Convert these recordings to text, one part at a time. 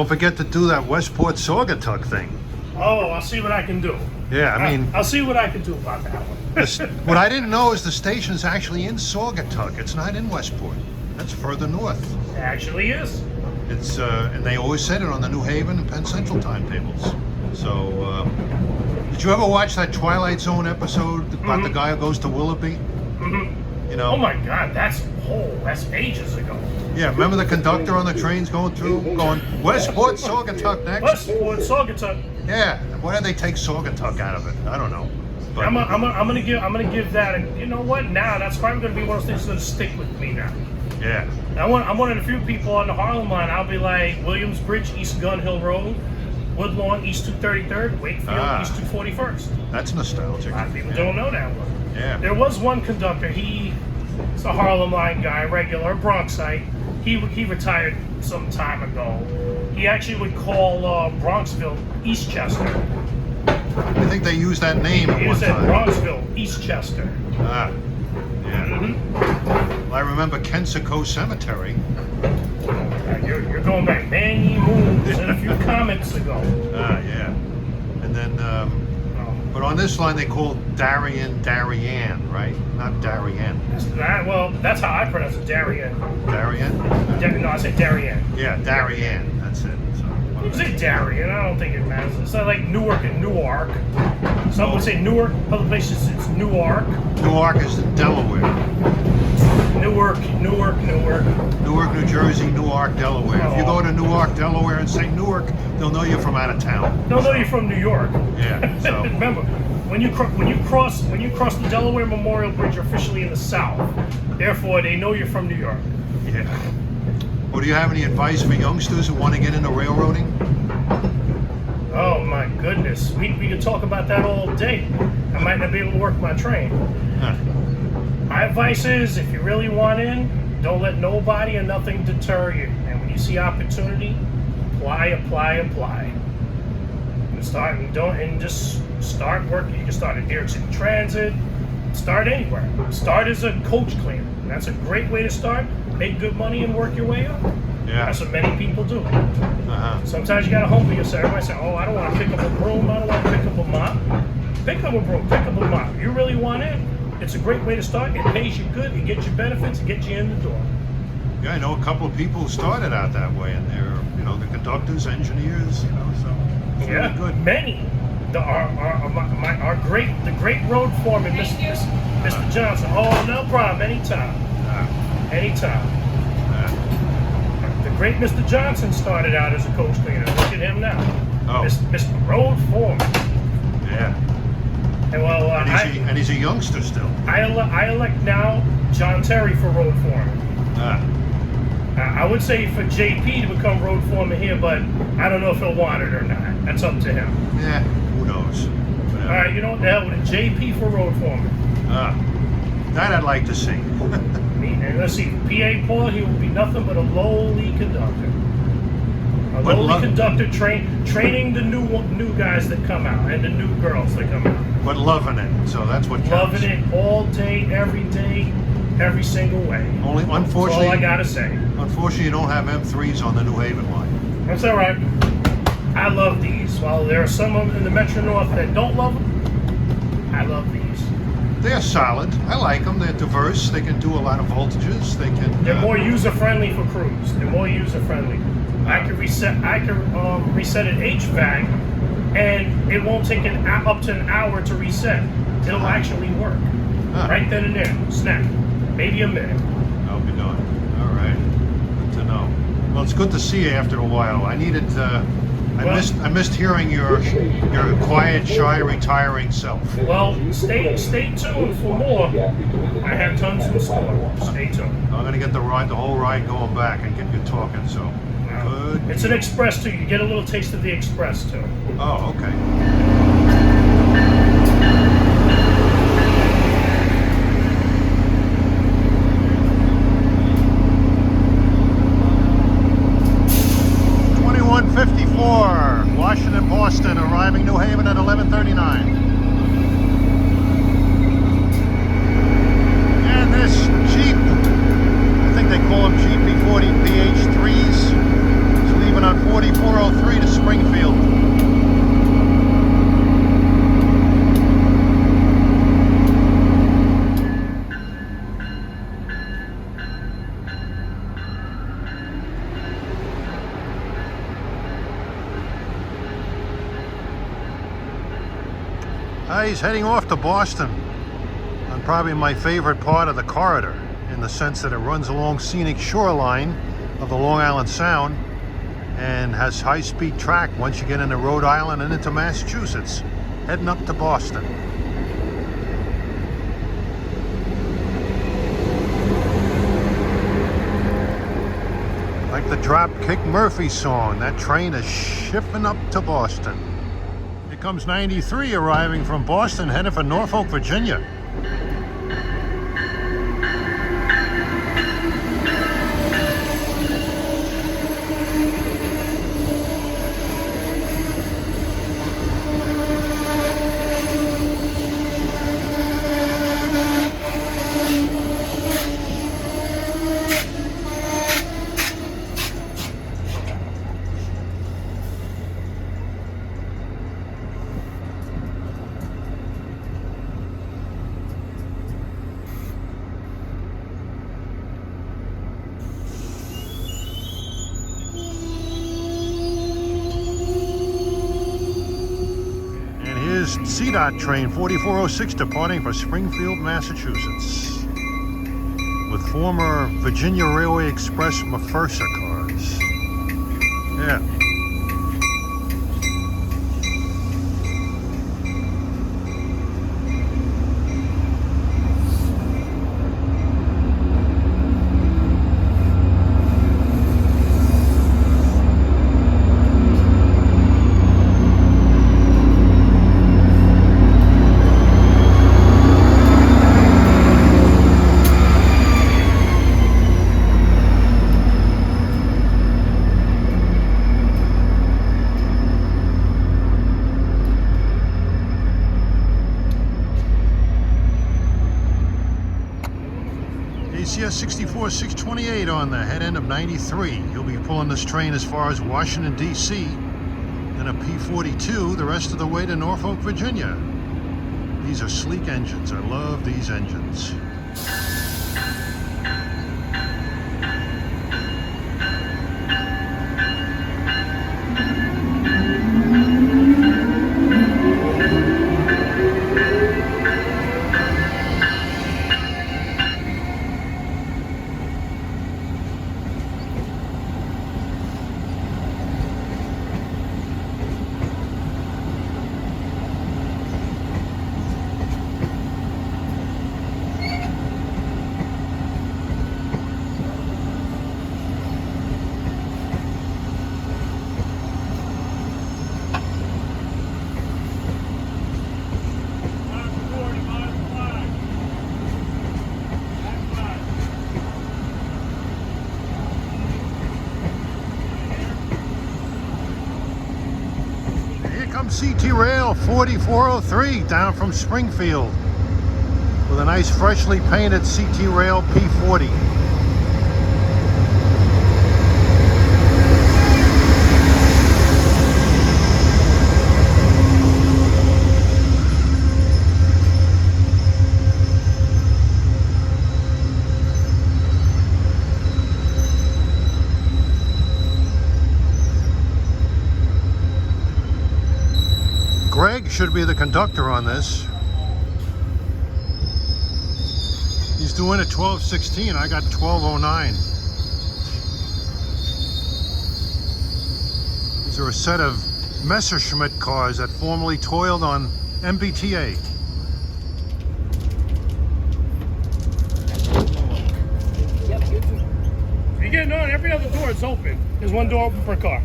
don't forget to do that Westport Saugatuck thing. Oh, I'll see what I can do. Yeah, I mean, I'll see what I can do about that one. what I didn't know is the station's actually in Saugatuck. It's not in Westport. That's further north. It actually is. It's and they always said it on the New Haven and Penn Central timetables. So, did you ever watch that Twilight Zone episode about the guy who goes to Willoughby? You know. Oh my God, that's ages ago. Yeah, remember the conductor on the trains going Westport Saugatuck next? Westport Saugatuck. Yeah, why did they take Saugatuck out of it? I don't know. But I'm gonna give that. And you know what? Now that's probably gonna be one of those things that's gonna stick with me now. yeah, I'm one of the few people on the Harlem line. I'll be like Williamsbridge, East Gun Hill Road, Woodlawn, East 233rd, Wakefield, East 241st. that's nostalgic. A lot of people don't know that one. Yeah. There was one conductor. He's a Harlem line guy, regular Bronxite. He retired some time ago. He actually would call Bronxville Eastchester. I think they used that name at He one said time. Bronxville Eastchester. Yeah. Well, I remember Kensico Cemetery. You're going back many moons and a few comments ago. Yeah. And then, but on this line they call Darien, right? Not Darien. That's how I pronounce it, Darien. Darien? No, I say Darien. Yeah, Darien. That's it. So, You say Darien, I don't think it matters. It's not like Newark and Newark. Some would say Newark, other places it's Newark. Newark is in Delaware. Newark. Newark, New Jersey, Newark, Delaware. If you go to Newark, Delaware and say Newark, they'll know you're from out of town. They'll know you're from New York. Yeah, so. Remember, when you cross the Delaware Memorial Bridge, you're officially in the South. Therefore, they know you're from New York. Yeah. Well, do you have any advice for youngsters who want to get into railroading? Oh my goodness, we could talk about that all day. I might not be able to work my train. Huh. My advice is, if you really want in, don't let nobody or nothing deter you. And when you see opportunity, apply. And just start working. You can start at New York City Transit. Start anywhere. Start as a coach cleaner. That's a great way to start. Make good money and work your way up. Yeah. That's what many people do. Uh-huh. Sometimes you gotta humble yourself. Everybody say, "Oh, I don't want to pick up a broom. I don't want to pick up a mop." Pick up a broom. Pick up a mop. You really want it? It's a great way to start. It pays you good. It gets you benefits. It gets you in the door. Yeah, I know a couple of people who started out that way, and they're, the conductors, engineers, so it's really good. Many. The great road foreman, Mr. Johnson. Oh, no problem. Anytime. Anytime. The great Mr. Johnson started out as a coach cleaner. Look at him now. Oh. Mr. Road Foreman. Yeah. And he's a youngster still. I elect now John Terry for road foreman. I would say for JP to become road foreman here, but I don't know if he'll want it or not. That's up to him. Yeah, who knows? Yeah. All right, you know what the hell with a JP for road foreman. That I'd like to see. And let's see, PA Paul, he will be nothing but a lowly conductor. Conductor training the new guys that come out and the new girls that come out. But loving it, so that's what counts. Loving it all day, every single way. Unfortunately, that's all I gotta say. Unfortunately, you don't have M3s on the New Haven line. That's all right. I love these. While there are some of them in the Metro North that don't love them, I love these. They're solid. I like them. They're diverse. They can do a lot of voltages. They're more user-friendly for crews. They're more user-friendly. I can reset an HVAC, and it won't take up to an hour to reset. It'll actually work right then and there. Snap. Maybe a minute. I'll be done. All right. Good to know. Well, it's good to see you after a while. I needed. I missed hearing your quiet, shy, retiring self. Well, stay tuned for more. I have tons in store. Stay tuned. I'm gonna get the whole ride going back and get you talking. So. Good. It's an express too. You get a little taste of the express too. Oh, okay. Washington, Boston, arriving New Haven at 11:39. And this Jeep, I think they call them GP40 PH3s, is leaving on 44 He's heading off to Boston on probably my favorite part of the corridor, in the sense that it runs along scenic shoreline of the Long Island Sound and has high-speed track once you get into Rhode Island and into Massachusetts, heading up to Boston. Like the Dropkick Murphy song, that train is shifting up to Boston. Here comes 93 arriving from Boston, headed for Norfolk, Virginia. CDOT train 4406 departing for Springfield, Massachusetts, with former Virginia Railway Express McPherson cars. Yeah. ACS 64628 on the head end of 93. He'll be pulling this train as far as Washington, D.C., and a P42 the rest of the way to Norfolk, Virginia. These are sleek engines. I love these engines. CT Rail 4403 down from Springfield with a nice freshly painted CT Rail P40. Greg should be the conductor on this. He's doing it 12:16. I got 12:09. These are a set of Messerschmitt cars that formerly toiled on MBTA. You're getting on, every other door is open. There's one door open per car.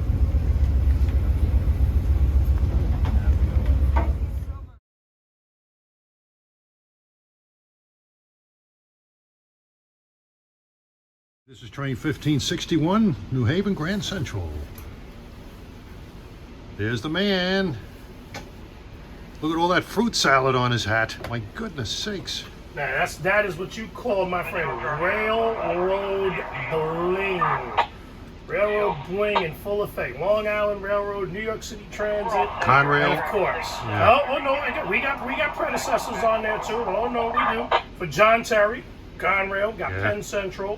This is train 1561, New Haven, Grand Central. There's the man. Look at all that fruit salad on his hat. My goodness sakes. Now that is what you call, my friend, railroad bling. Railroad bling in full effect. Long Island Railroad, New York City Transit, Conrail. and of course. Yeah. Oh no, we got predecessors on there too. Oh no, we do. For John Terry, Conrail, got Penn Central.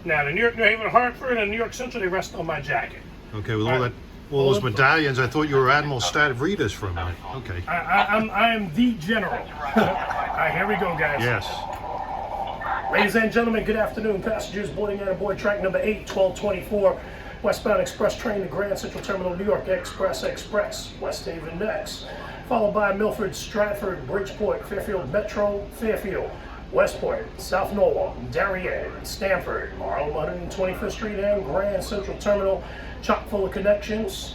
Now the New Haven, Hartford, and New York Central, they rest on my jacket. Okay, with All those medallions, I thought you were Admiral Stavridis for a minute. Okay. I am the general. All right, here we go, guys. Yes. Ladies and gentlemen, good afternoon. Passengers boarding on aboard track number 8, 1224, westbound express train to Grand Central Terminal, New York, Express, West Haven next. Followed by Milford, Stratford, Bridgeport, Fairfield Metro, Fairfield, Westport, South Norwalk, Darien, Stamford, Harlem 125th Street, and Grand Central Terminal, chock full of connections.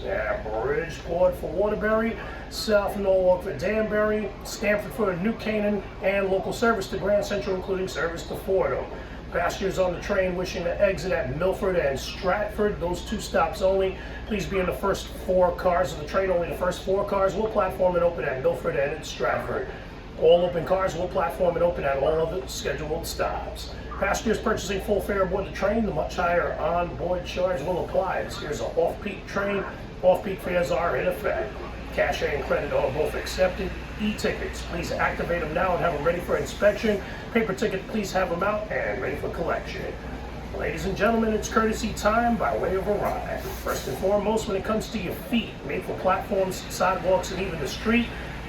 Bridgeport for Waterbury, South Norwalk for Danbury, Stamford for New Canaan, and local service to Grand Central, including service to Fordham. Passengers on the train wishing to exit at Milford and Stratford, those 2 stops only. Please be in the first 4 cars of the train. Only the first 4 cars will platform and open at Milford and at Stratford. All open cars will platform and open at all of the scheduled stops. Passengers purchasing full fare aboard the train, the much higher on-board charge will apply. This here's an off-peak train. Off-peak fares are in effect. Cash and credit are both accepted. E-tickets, please activate them now and have them ready for inspection. Paper ticket, please have them out and ready for collection. Ladies and gentlemen, it's courtesy time by way of a ride. First and foremost, when it comes to your feet, made for platforms, sidewalks, and even the street,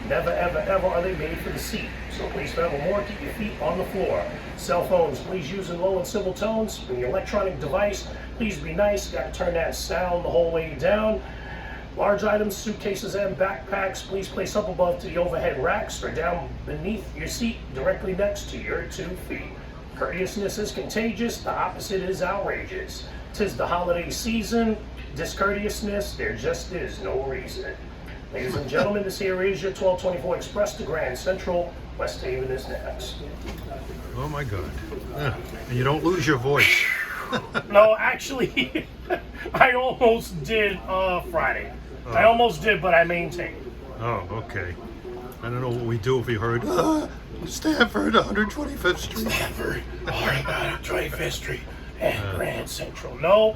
never, ever, ever are they made for the seat. So please, forevermore, keep your feet on the floor. Cell phones, please use in low and civil tones. When your electronic device, please be nice. Got to turn that sound the whole way down. Large items, suitcases, and backpacks, please place up above to the overhead racks or down beneath your seat, directly next to your 2 feet. Courteousness is contagious, the opposite is outrageous. 'Tis the holiday season, discourteousness, there just is no reason. Ladies and gentlemen, this here is your 1224 Express to Grand Central. West Haven is next. Oh my God. Yeah. And you don't lose your voice. No, actually, I almost did Friday. Oh. I almost did, but I maintained. Oh, okay. I don't know what we do if we heard Stanford, 125th Street. Stanford, 125th Street, and Grand Central. No.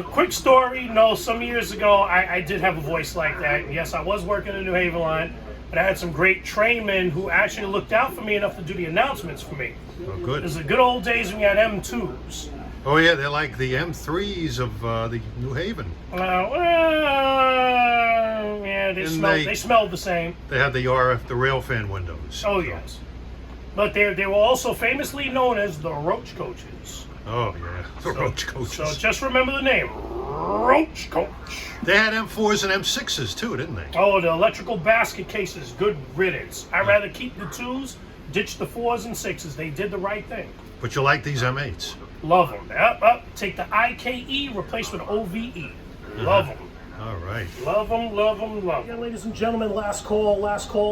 Quick story. No, some years ago, I did have a voice like that. Yes, I was working in the New Haven line, but I had some great trainmen who actually looked out for me enough to do the announcements for me. Oh, good. It was the good old days when you had M2s. Oh, yeah, they're like the M3s of the New Haven. Yeah, they smelled the same. They had the RF, the railfan windows. Oh, yes. But they were also famously known as the Roach Coaches. Oh, yeah, the Roach Coaches. So just remember the name, Roach Coach. They had M4s and M6s too, didn't they? Oh, the electrical basket cases, good riddance. I'd rather keep the 2s, ditch the 4s and 6s. They did the right thing. But you like these M8s? Love them. Up. Take the IKE, replace with OVE. Love them. All right. Love them. Yeah, ladies and gentlemen, last call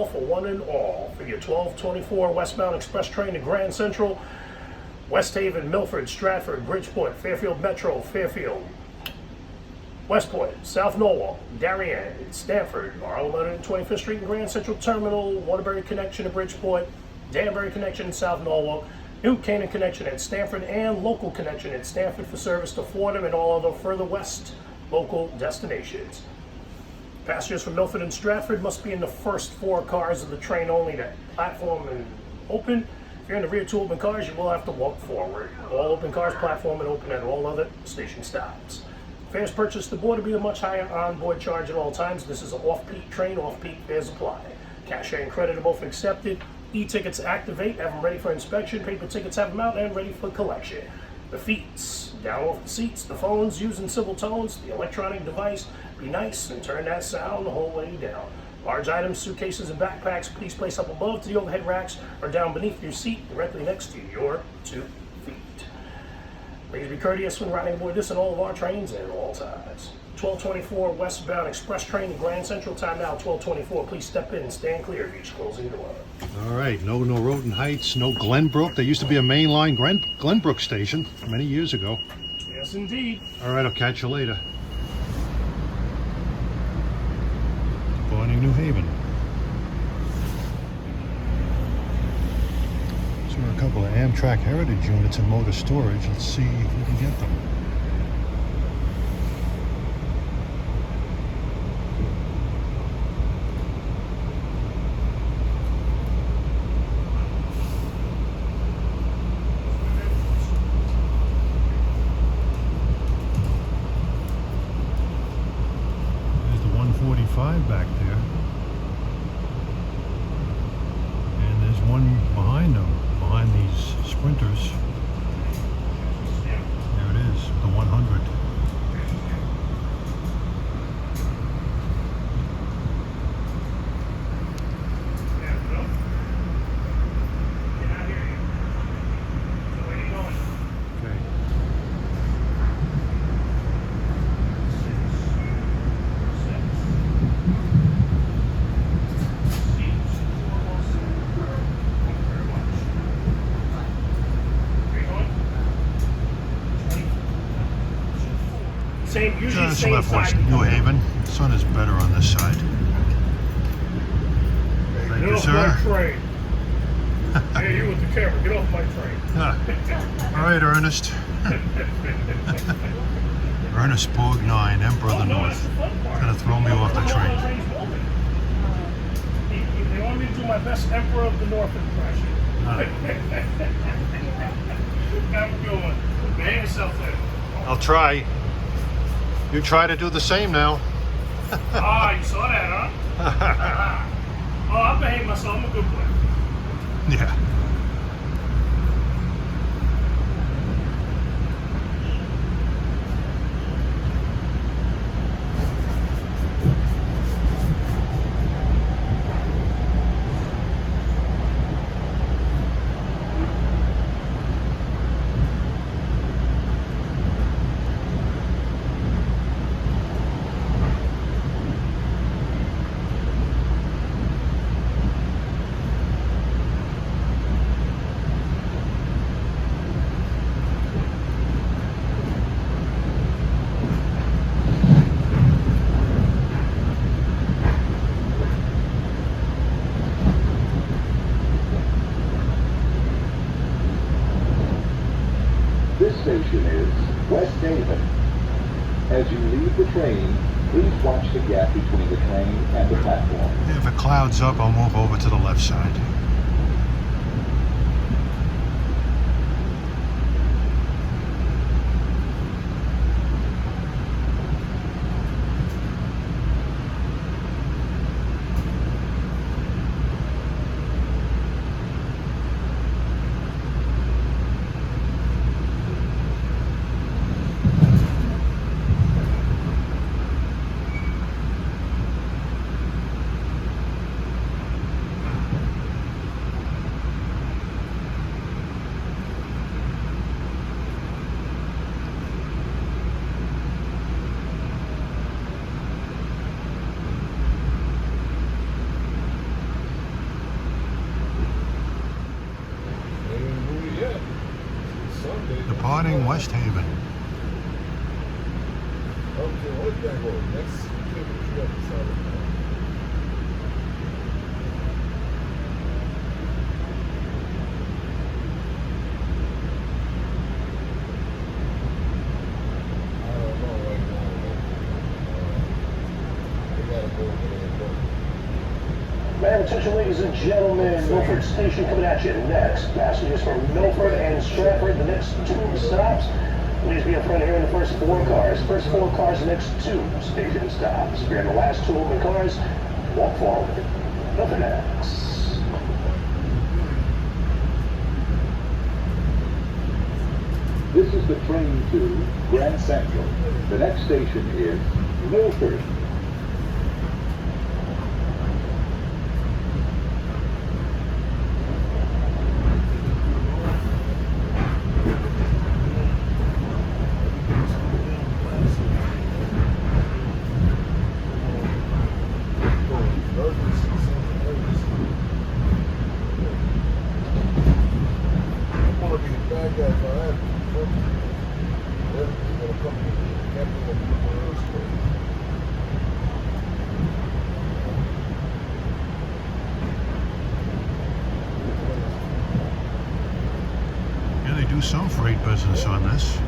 for one and all for your 1224 westbound express train to Grand Central, West Haven, Milford, Stratford, Bridgeport, Fairfield Metro, Fairfield, Westport, South Norwalk, Darien, Stamford, Harlem 125th Street and Grand Central Terminal, Waterbury connection to Bridgeport, Danbury connection in South Norwalk, New Canaan connection at Stamford, and local connection at Stamford for service to Fordham and all other further west local destinations. Passengers from Milford and Stratford must be in the first 4 cars of the train only to platform and open. If you're in the rear 2 open cars, you will have to walk forward. All open cars platform and open at all other station stops. Fares purchased aboard will be a much higher on-board charge at all times. This is an off-peak train, off-peak fares apply. Cash and credit are both accepted. E-tickets activate, have them ready for inspection. Paper tickets have them out and ready for collection. The feet, down off the seats, the phones using civil tones, the electronic device, be nice and turn that sound the whole way down. Large items, suitcases, and backpacks, please place up above to the overhead racks or down beneath your seat directly next to your 2 feet. Please be courteous when riding aboard this and all of our trains at all times. 1224 westbound express train to Grand Central, time now 1224. Please step in and stand clear of each closing door. All right, no Roden Heights, no Glenbrook. There used to be a mainline Glenbrook station many years ago. Yes, indeed. All right, I'll catch you later. Departing New Haven. So there are a couple of Amtrak Heritage units in motor storage. Let's see if we can get them. Same, usually Just same left West side. New Haven. Sun is better on this side. Thank Get you, off sir. my train. Hey, you with the camera, get off my train. All right, Ernest. Ernest Pogue 9, Emperor of the Oh, no, North. that's the fun part. Gonna throw me off the train. They want me to do my best Emperor of the North impression. Have a good one. Behave yourself there. I'll try. You try to do the same now. Ah, you saw that, huh? Oh, I behave myself. I'm a good boy. Yeah. This station is West Haven. As you leave the train, please watch the gap between the train and the platform. If it clouds up, I'll move over to the left side. Departing West Haven. Man, attention ladies and gentlemen, Milford Station coming at you next. Passengers from Milford and Stratford, the next two stops. Please be in front here in the first four cars. First four cars, the next two station stops. If you're in the last two open cars, walk forward. Milford X. This is the train to Grand Central. The next station is Milford. Yeah, they do some freight business on this.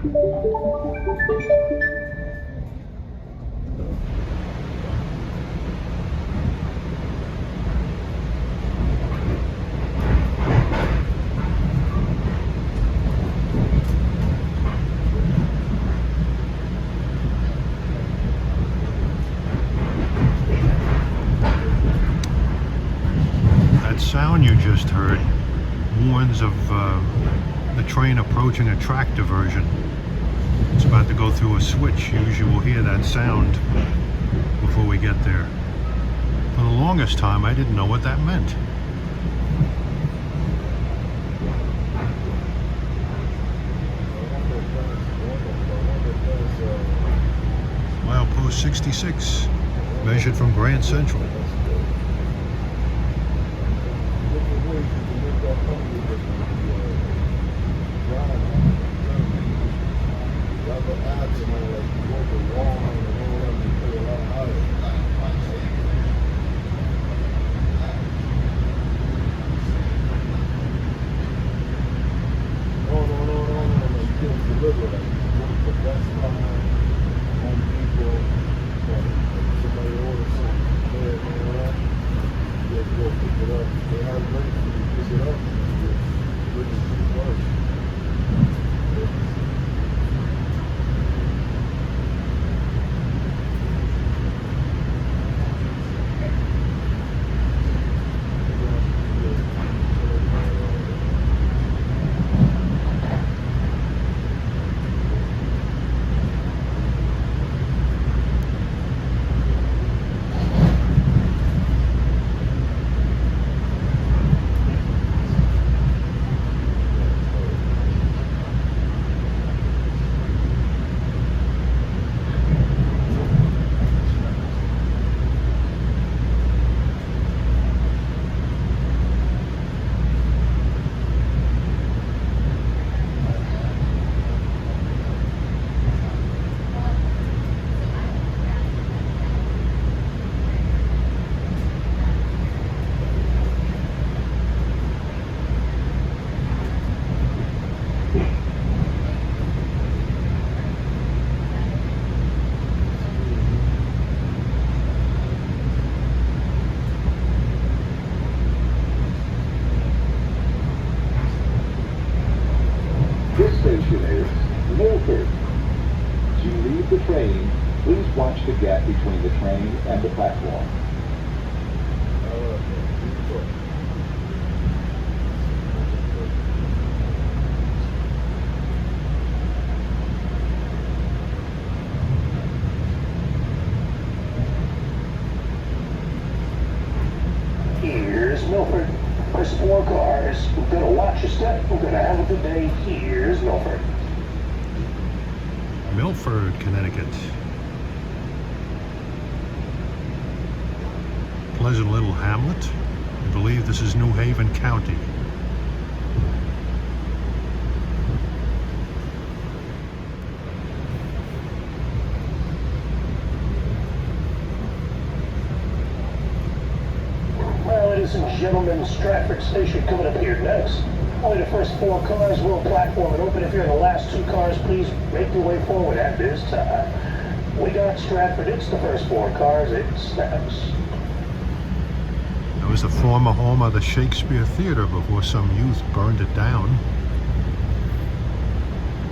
That sound you just heard warns of the train approaching a track diversion. It's about to go through a switch. Usually we'll hear that sound before we get there. For the longest time, I didn't know what that meant. Milepost 66, measured from Grand Central. This station is Milford. As you leave the train, please watch the gap between the train and the platform. Here's Milford. First 4 cars. We're gonna watch your step. We're gonna have a good day. Here's Milford. Milford, Connecticut. Pleasant little hamlet. I believe this is New Haven County. Well, ladies and gentlemen, Stratford Station coming up here next. Only the first 4 cars will platform and open. If you're in the last 2 cars, please make your way forward at this time. We got Stratford. It's the first 4 cars. It snaps. It was the former home of the Shakespeare Theater before some youth burned it down.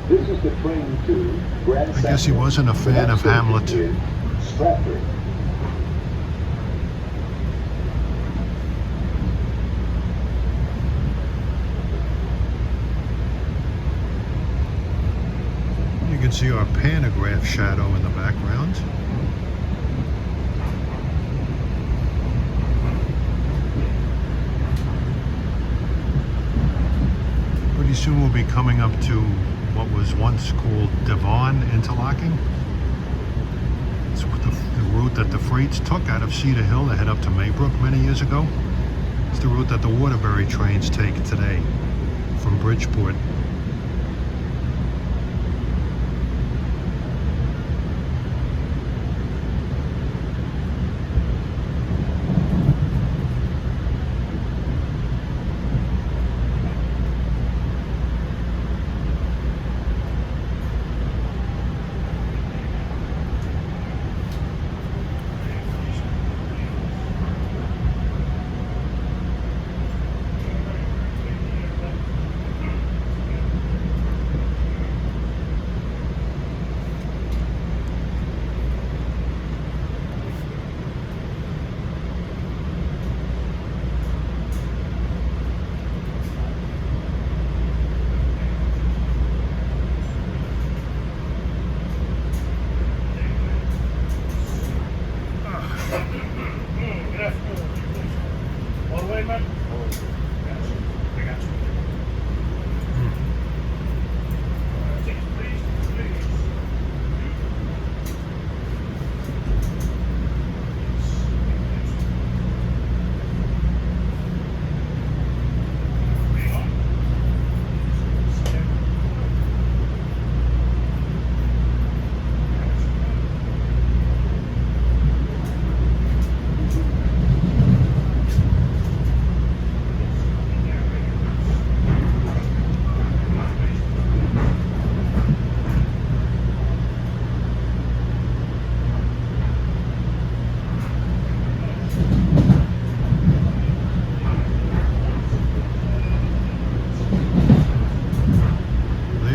This is the train to Grand Central. I guess he wasn't a fan of Hamlet. Stratford. You can see our pantograph shadow in the background. Pretty soon we'll be coming up to what was once called Devon Interlocking. It's the route that the freights took out of Cedar Hill to head up to Maybrook many years ago. It's the route that the Waterbury trains take today from Bridgeport.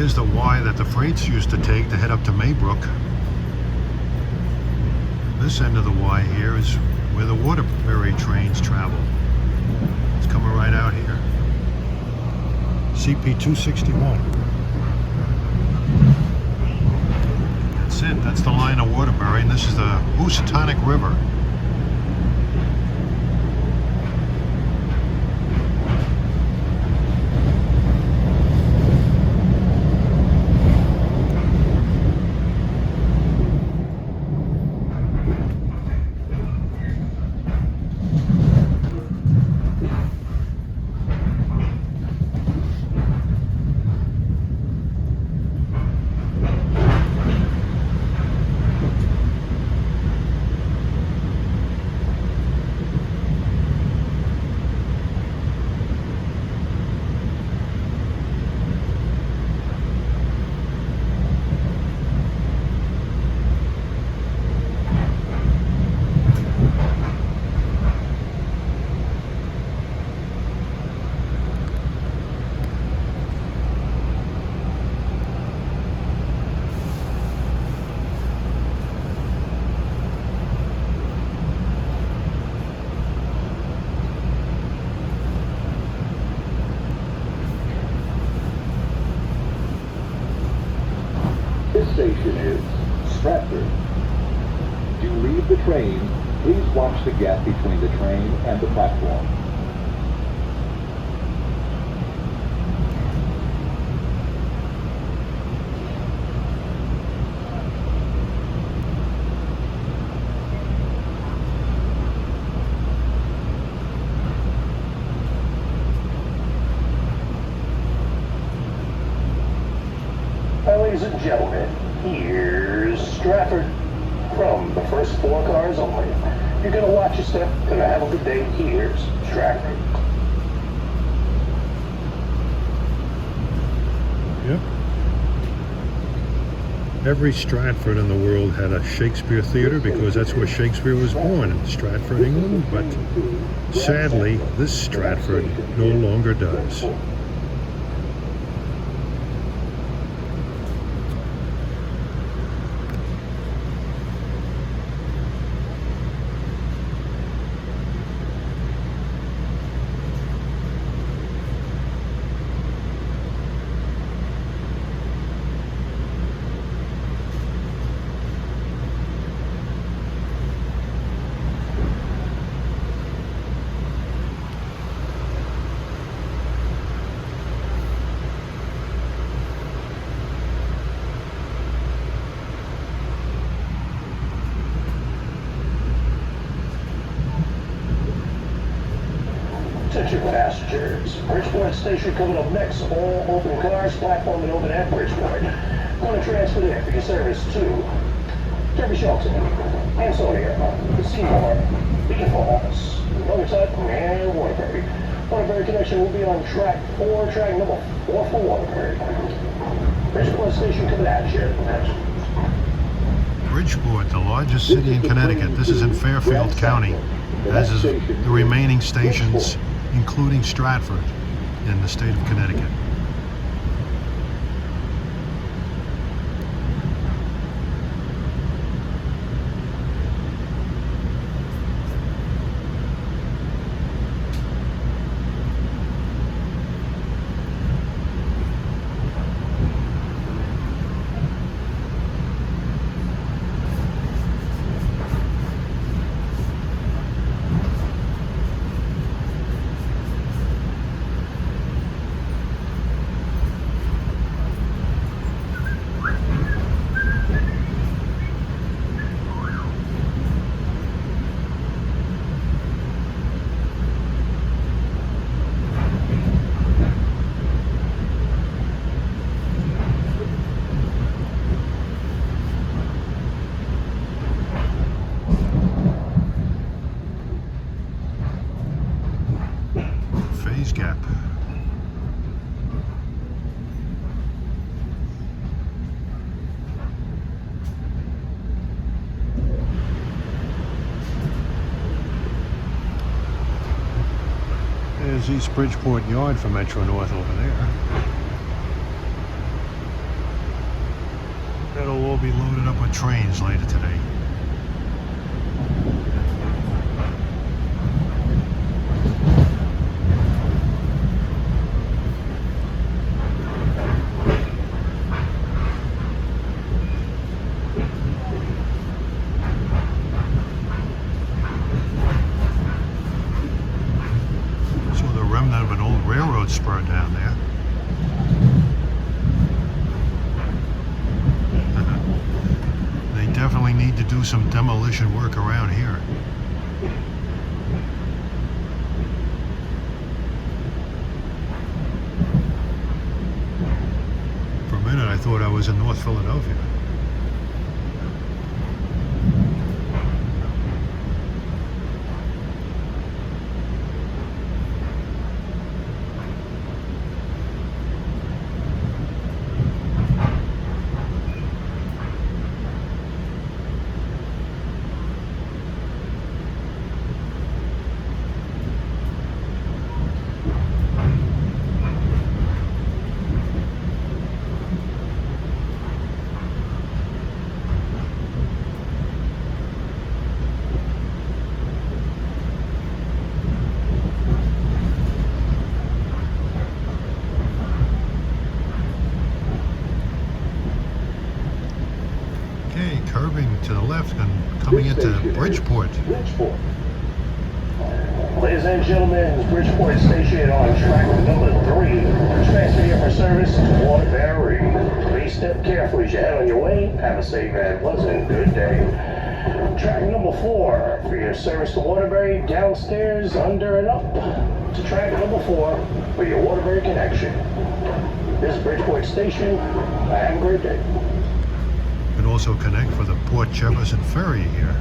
Here's the Y that the freights used to take to head up to Maybrook. This end of the Y here is where the Waterbury trains travel. It's coming right out here. CP 261. That's it. That's the line of Waterbury, and this is the Housatonic River. This station is Stratford. As you leave the train, please watch the gap between the train and the platform. Ladies and gentlemen, here's Stratford. From the first 4 cars only. You're gonna watch your step, gonna have a good day. Here's Stratford. Yep. Every Stratford in the world had a Shakespeare theater because that's where Shakespeare was born, in Stratford, England. But sadly, this Stratford no longer does. Attention passengers, Bridgeport Station coming up next. All open cars, platform and open at Bridgeport. Going to transfer there for your service to Derby Shelton, Ansonia, Seymour, Beacon Falls, Lovertuck, and Waterbury. Waterbury connection will be on track 4, track number 4 for Waterbury. Bridgeport Station coming at you. Bridgeport, the largest city in Connecticut. This is in Fairfield County, as is the remaining stations, including Stratford, in the state of Connecticut. Gap. There's East Bridgeport Yard for Metro North over there. will be loaded up with trains later today. So the remnant of an old railroad spur down there. Definitely need to do some demolition work around here. For a minute I thought I was in North Philadelphia. Curving to the left and coming into Bridgeport. Ladies and gentlemen, Bridgeport Station on track number 3. Transfer here for service to Waterbury. Please step carefully as you head on your way. Have a safe and pleasant good day. Track number 4 for your service to Waterbury, downstairs, under and up. To track number 4 for your Waterbury connection. This is Bridgeport Station. Have a great day. Can also connect for the Port Jefferson Ferry here.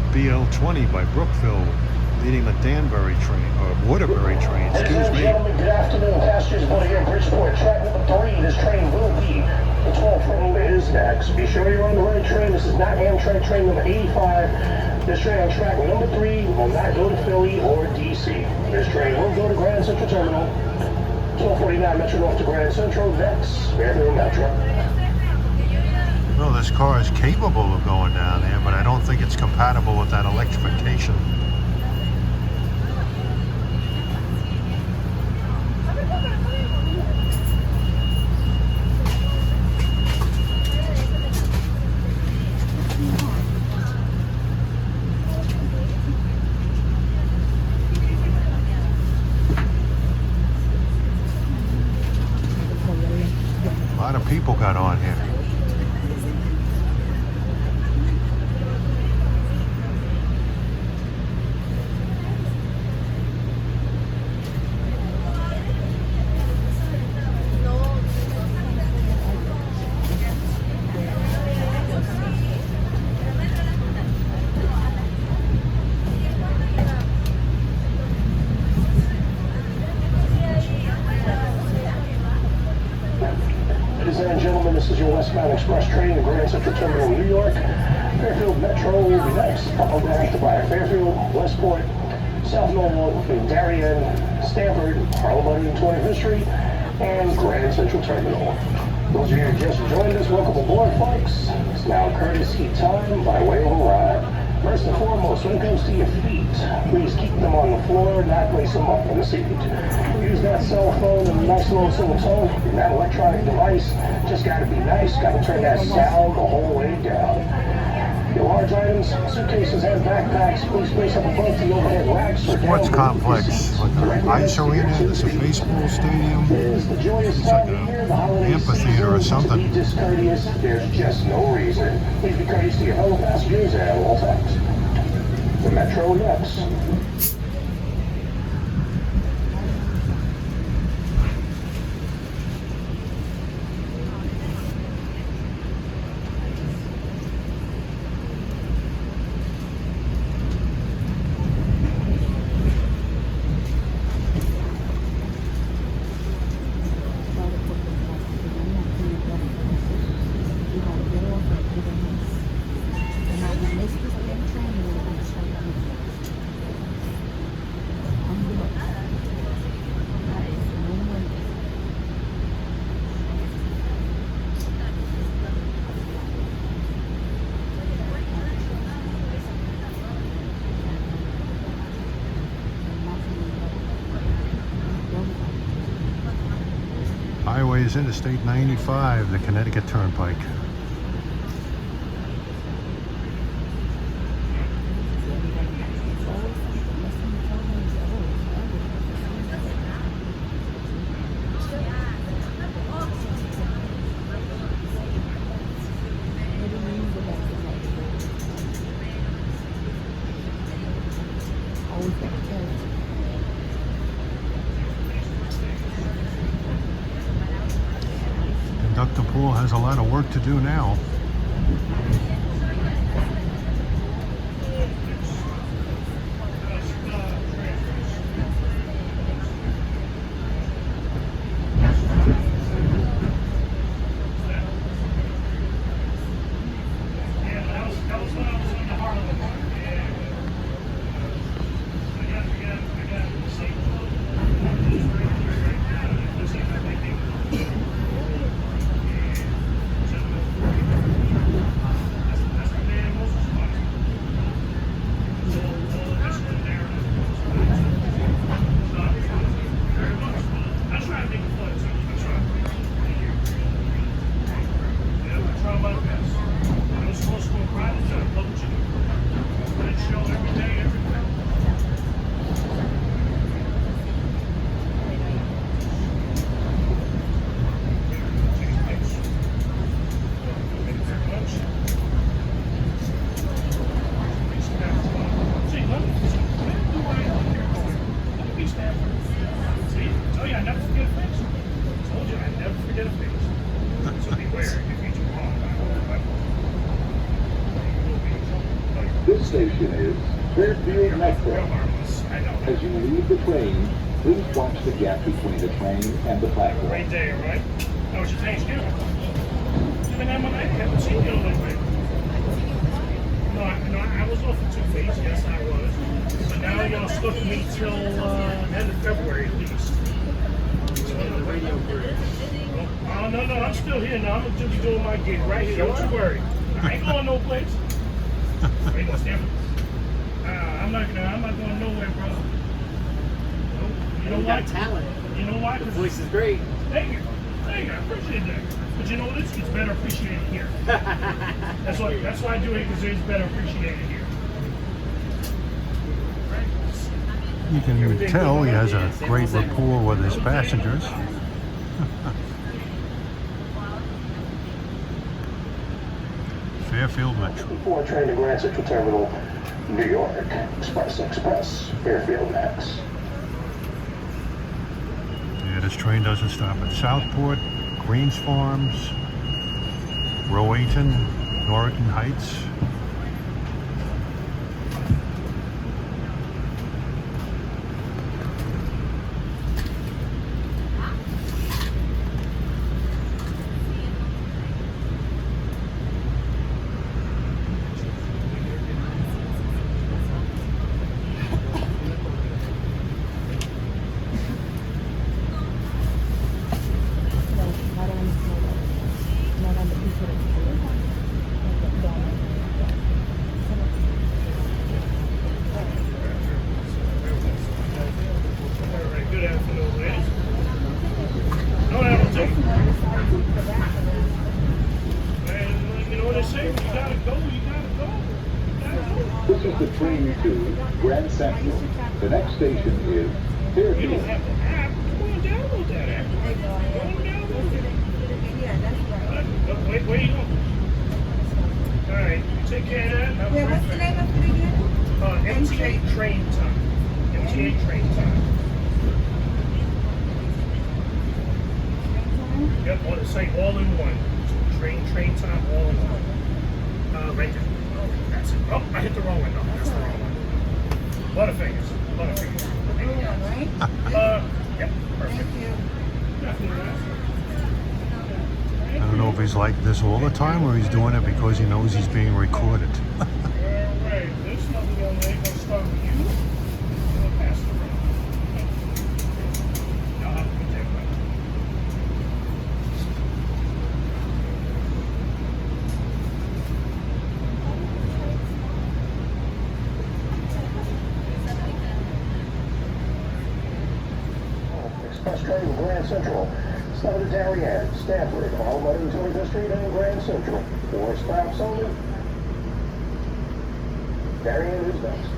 BL20 by Brookville, leading the Danbury train, or Waterbury train, excuse me. Gentlemen, good afternoon. Passengers board here at Bridgeport. Track number 3. This train will be the 12 train is next. Be sure you're on the right train. This is not Amtrak train number 85. This train on track number 3 will not go to Philly or DC. This train will go to Grand Central Terminal. 1249 Metro North to Grand Central. Next, Fairfield Metro. Well, this car is capable of going down there, but I don't think it's compatible with that electrification. A lot of people got on here. Ladies and gentlemen, this is your westbound express train to Grand Central Terminal, New York. Fairfield Metro will be next, followed after by Fairfield, Westport, South Norwalk, Darien, Stamford, Harlem 125th Street, and Grand Central Terminal. Those of you who just joined us, welcome aboard, folks. It's now courtesy time by way of a ride. First and foremost, when it comes to your feet, please keep them on the floor, not place them up in the seat. Use that cell phone and a nice little silver tone, and that electronic device. Just gotta be nice, gotta turn that sound the whole way down. Your large items, suitcases, and backpacks, please place up above the overhead racks or down Sports complex, like an ice arena, there's a baseball stadium. It is the joyous time of year, the holiday Amphitheater or season. something. To be discourteous, there's just no reason. Please be courteous to your fellow passengers at all times. The Metro next. Highway is Interstate 95, the Connecticut Turnpike. Conductor Paul has a lot of work to do now. This station is Fairfield Metro. As you leave the train, please watch the gap between the train and the platform. Great day, right? How was your Thanksgiving? I haven't seen you in a little bit. No, I was off for 2 weeks. Yes, I was. But now y'all stuck with me till end of February at least. Oh, no, I'm still here now. I'm gonna just be doing my gig right here. Don't you worry. I ain't going no place. I ain't gonna stand for I'm not going nowhere, bro. You know why? Talent. You know why? The voice is great. Thank you. I appreciate that. But you know what? It's better appreciated here. That's why I do it, because it's better appreciated here. You can tell he has a great rapport with his passengers. Fairfield Metro. Before train to Grand Central Terminal, New York. Express, Fairfield next. Yeah, this train doesn't stop at Southport, Greens Farms, Rowayton, Norriton Heights. This is the train to Grand Central. The next station is You Fairfield. don't have the app. Come on, download that app. Go and download it. Wait, where you going? All right, you take care of that. Yeah, what's the name of it again? MTA train time. MTA train time. Yep, want to say all in one. Train time, all in one. Right there. That's it. Oh, I hit the wrong one. No, that's the wrong one. Butterfingers. Right? Yep, perfect. Thank you. I don't know if he's like this all the time or he's doing it because he knows he's being recorded. All right, this number young lady gonna start with you. You'll pass the round. Y'all have a good day, bud. express train to Grand Central. Stop at Darien, Stanford, all Motor and Tourist Street, and Grand Central. 4 stops only. Darien is next.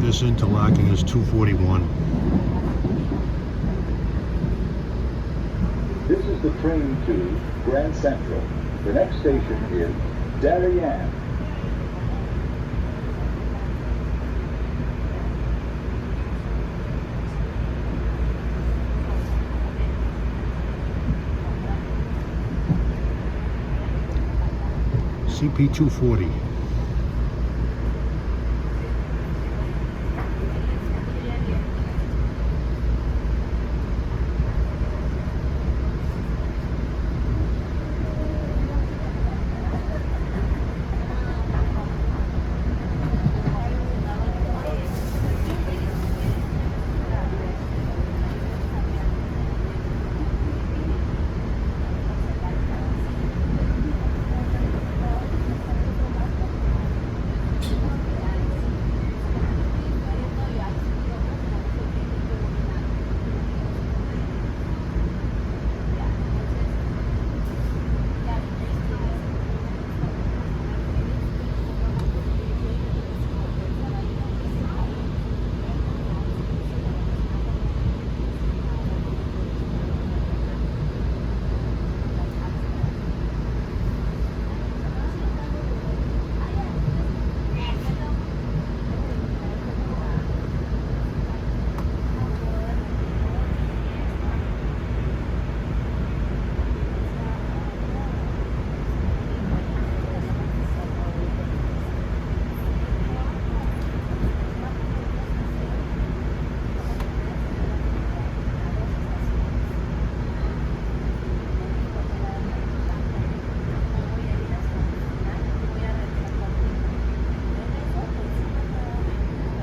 This interlocking is 241. This is the train to Grand Central. The next station is Darien. CP 240.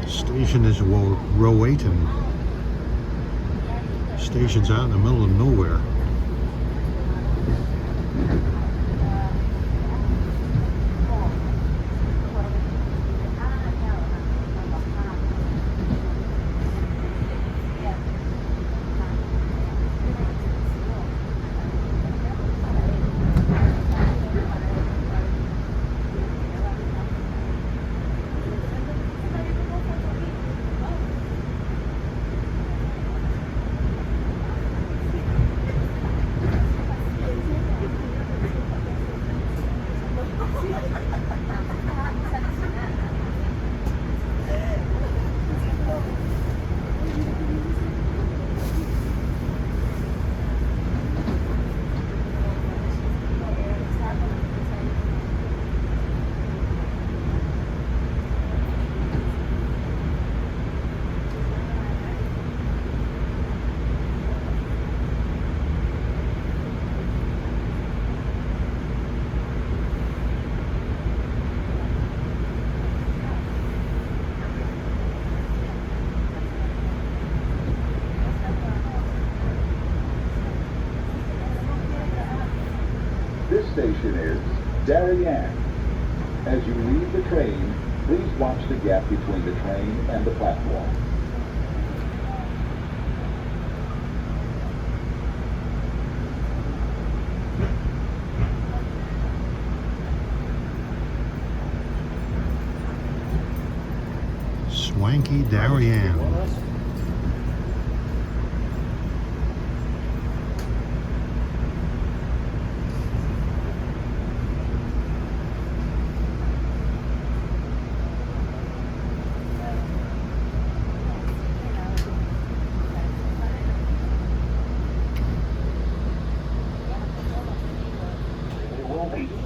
Station is Rowayton. Station's out in the middle of nowhere. This station is Darien. As you leave the train, please watch the gap between the train and the platform. Swanky Darien.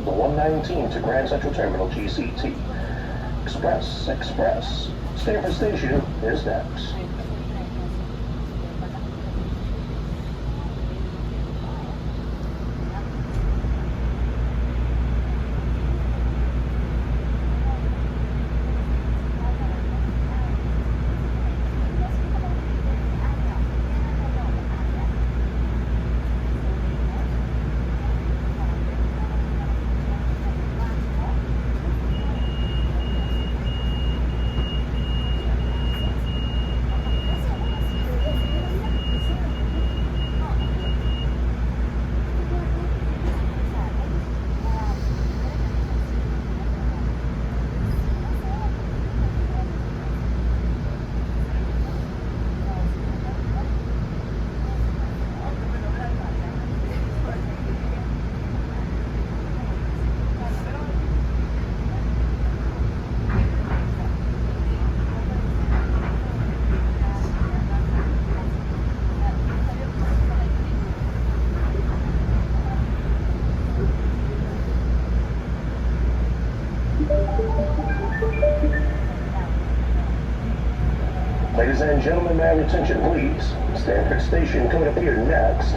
The 119 to Grand Central Terminal GCT. Express. Stanford Station is next. Ladies and gentlemen, may I have your attention, please? Stanford Station could appear next.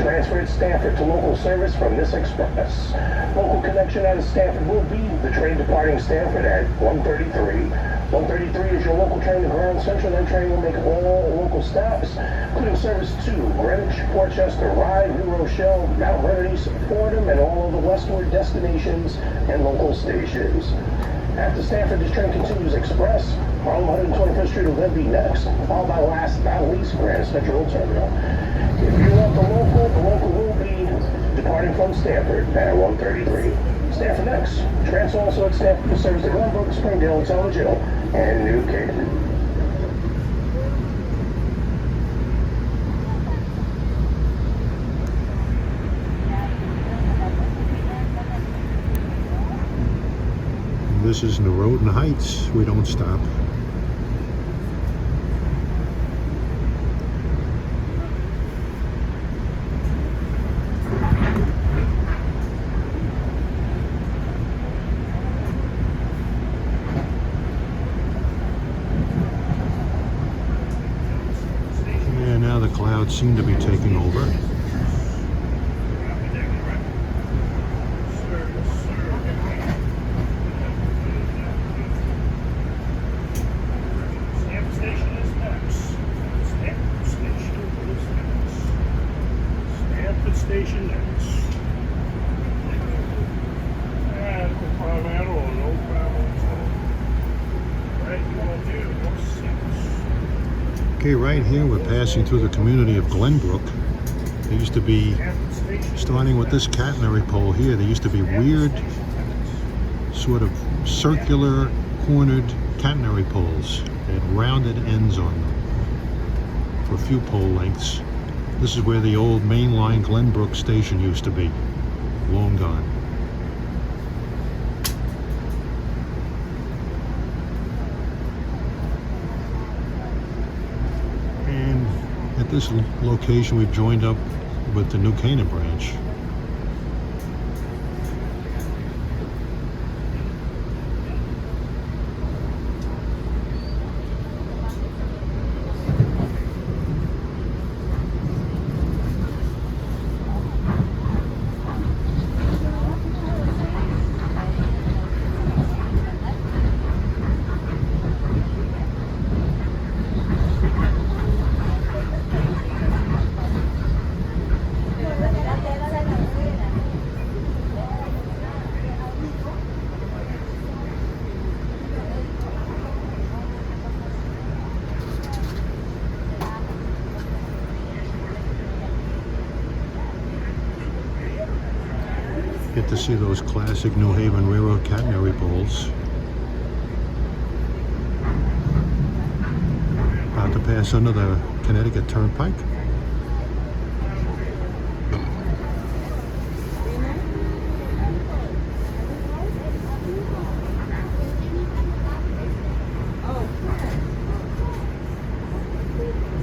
Transfer at Stanford to local service from this express. Local connection out of Stanford will be the train departing Stanford at 1:33. 1:33 is your local train to Grand Central. That train will make all local stops, including service to Greenwich, Portchester, Rye, New Rochelle, Mount Vernon, East Fordham, and all of the westward destinations and local stations. After Stanford, this train continues express. Harlem 121st Street will then be next, followed by last but not least Grand Central Terminal. If you want the local will be departing from Stanford at 1:33. Stanford next. Trans also at Stanford will service to Glenbrook, Springdale, Talmadge Hill, and New Canaan. This is Norotan Heights. We don't stop. And now the clouds seem to be taking over. Station next. And no problem at all, no problem at all. Right, you want to do 6. Okay, right here we're passing through the community of Glenbrook. There used to be, starting with this catenary pole here, there used to be weird sort of circular cornered catenary poles. They had rounded ends on them for a few pole lengths. This is where the old mainline Glenbrook station used to be. Long gone. And at this location we've joined up with the New Canaan branch. Get to see those classic New Haven Railroad catenary poles. to pass under the Connecticut Turnpike.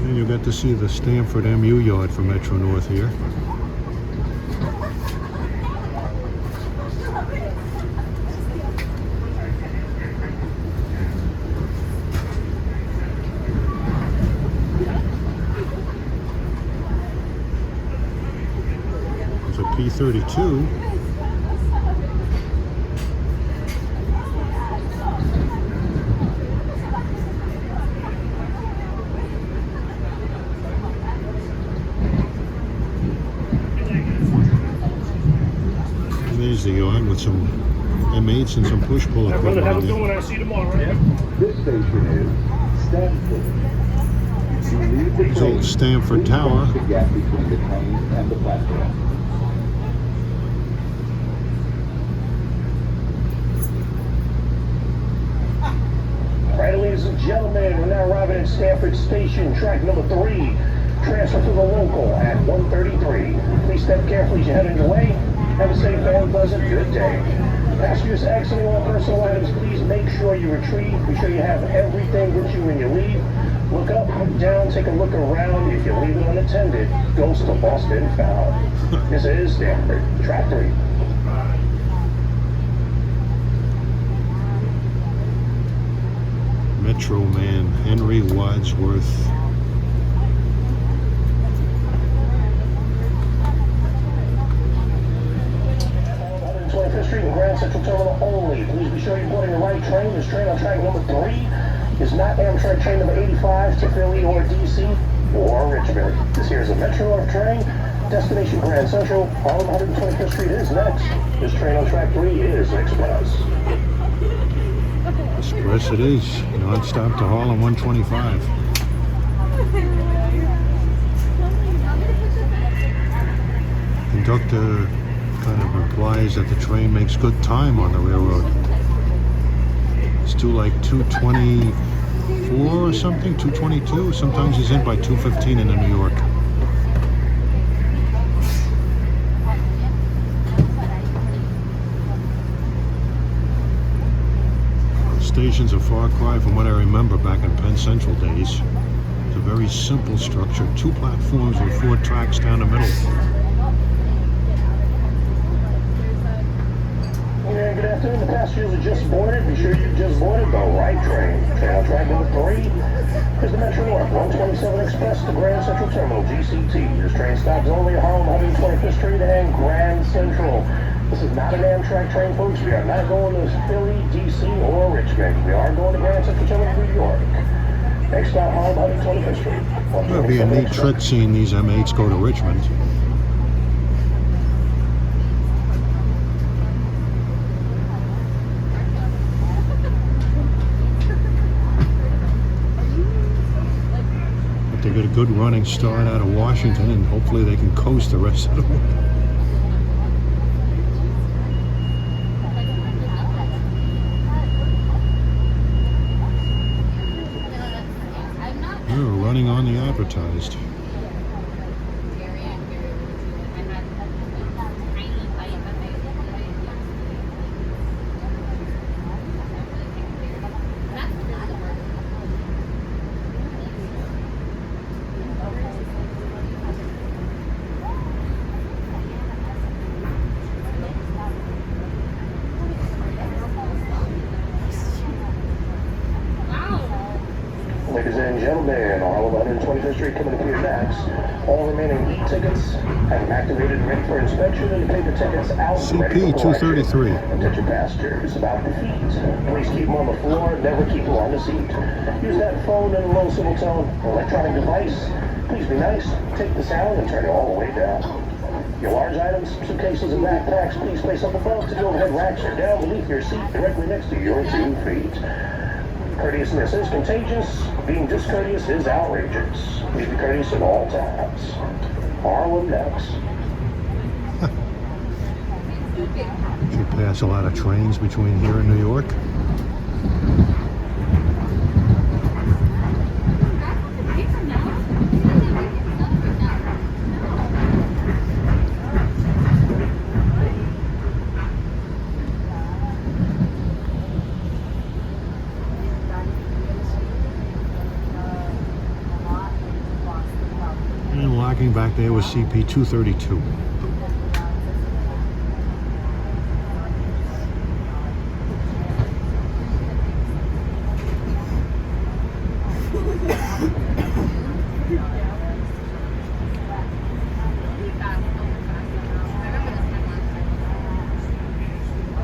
And you get to see the Stamford MU yard for Metro North here. There's a P32. There's the yard with some M8s and some push-pull I'd rather equipment have in a good there. one. I see you tomorrow, right? This station is Stanford. You leave the There's train, old Stamford please Tower. watch the gap between the train and the platform. Right, ladies and gentlemen, we're now arriving at Stanford Station, track number 3. Transfer to the local at 1:33. Please step carefully as you head on your way. Have a safe and pleasant good day. Passengers exiting all personal items, please make sure you retrieve. Be sure you have everything with you when you leave. Look up, look down, take a look around. If you leave it unattended, ghost of Boston found. This is Stanford, track 3. Metro Man Henry Wadsworth. 25th Street and Grand Central Terminal only. Please be sure you're boarding the right train. This train on track number 3 is not Amtrak train number 85 to Philly or DC or Richmond. This here is a Metro North train. Destination Grand Central. Harlem 125th Street is next. This train on track 3 is Express. Express it is. Non-stop to Harlem 125. Conductor kind of implies that the train makes good time on the railroad. It's to like 2:24 or something, 2:22. Sometimes he's in by 2:15 in New York. The station's a far cry from what I remember back in Penn Central days. It's a very simple structure, 2 platforms with 4 tracks down the middle. Good afternoon, the passengers are just boarded. Be sure you just boarded the right train. Train on track number 3 is the Metro North 127 Express to Grand Central Terminal, GCT. This train stops only at Harlem 125th Street and Grand Central. This is not an Amtrak train, folks. We are not going to Philly, DC, or Richmond. We are going to Grand Central Terminal, New York. Next stop, Harlem 125th Street. It'll be a neat trick seeing these M8s go to Richmond. They get a good running start out of Washington, and hopefully they can coast the rest of the way. We're running on the advertised. Ladies and gentlemen, Harlem 125th Street coming up here next. All remaining e-tickets have been activated and ready for inspection, and paper tickets out and ready CP for collection. 233. Attention passengers, about the feet. Please keep them on the floor, never keep them on the seat. Use that phone in a low civil tone electronic device. Please be nice, take the sound and turn it all the way down. Your large items, suitcases, and backpacks, please place up above to the overhead racks or down beneath your seat directly next to your 2 feet. Courteousness is contagious. Being discourteous is outrageous. Please be courteous at all times. Harlem next. Should pass a lot of trains between here and New York. Parking back there was CP 232.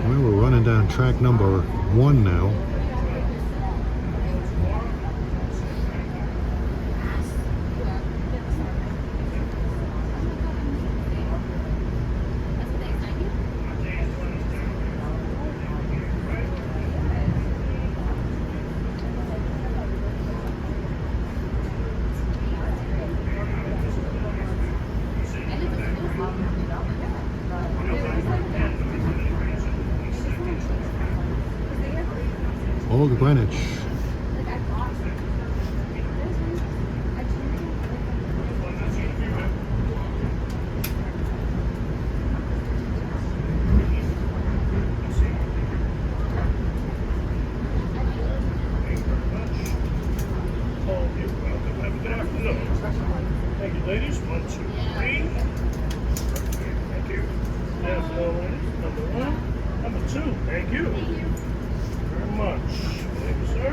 Well, we're running down track number 1 now. Old Greenwich. Thank you, ladies. 1, 2, 3. Thank you. Yes, ladies. Number 1. Number 2. Thank you. Very much. Thank you, sir.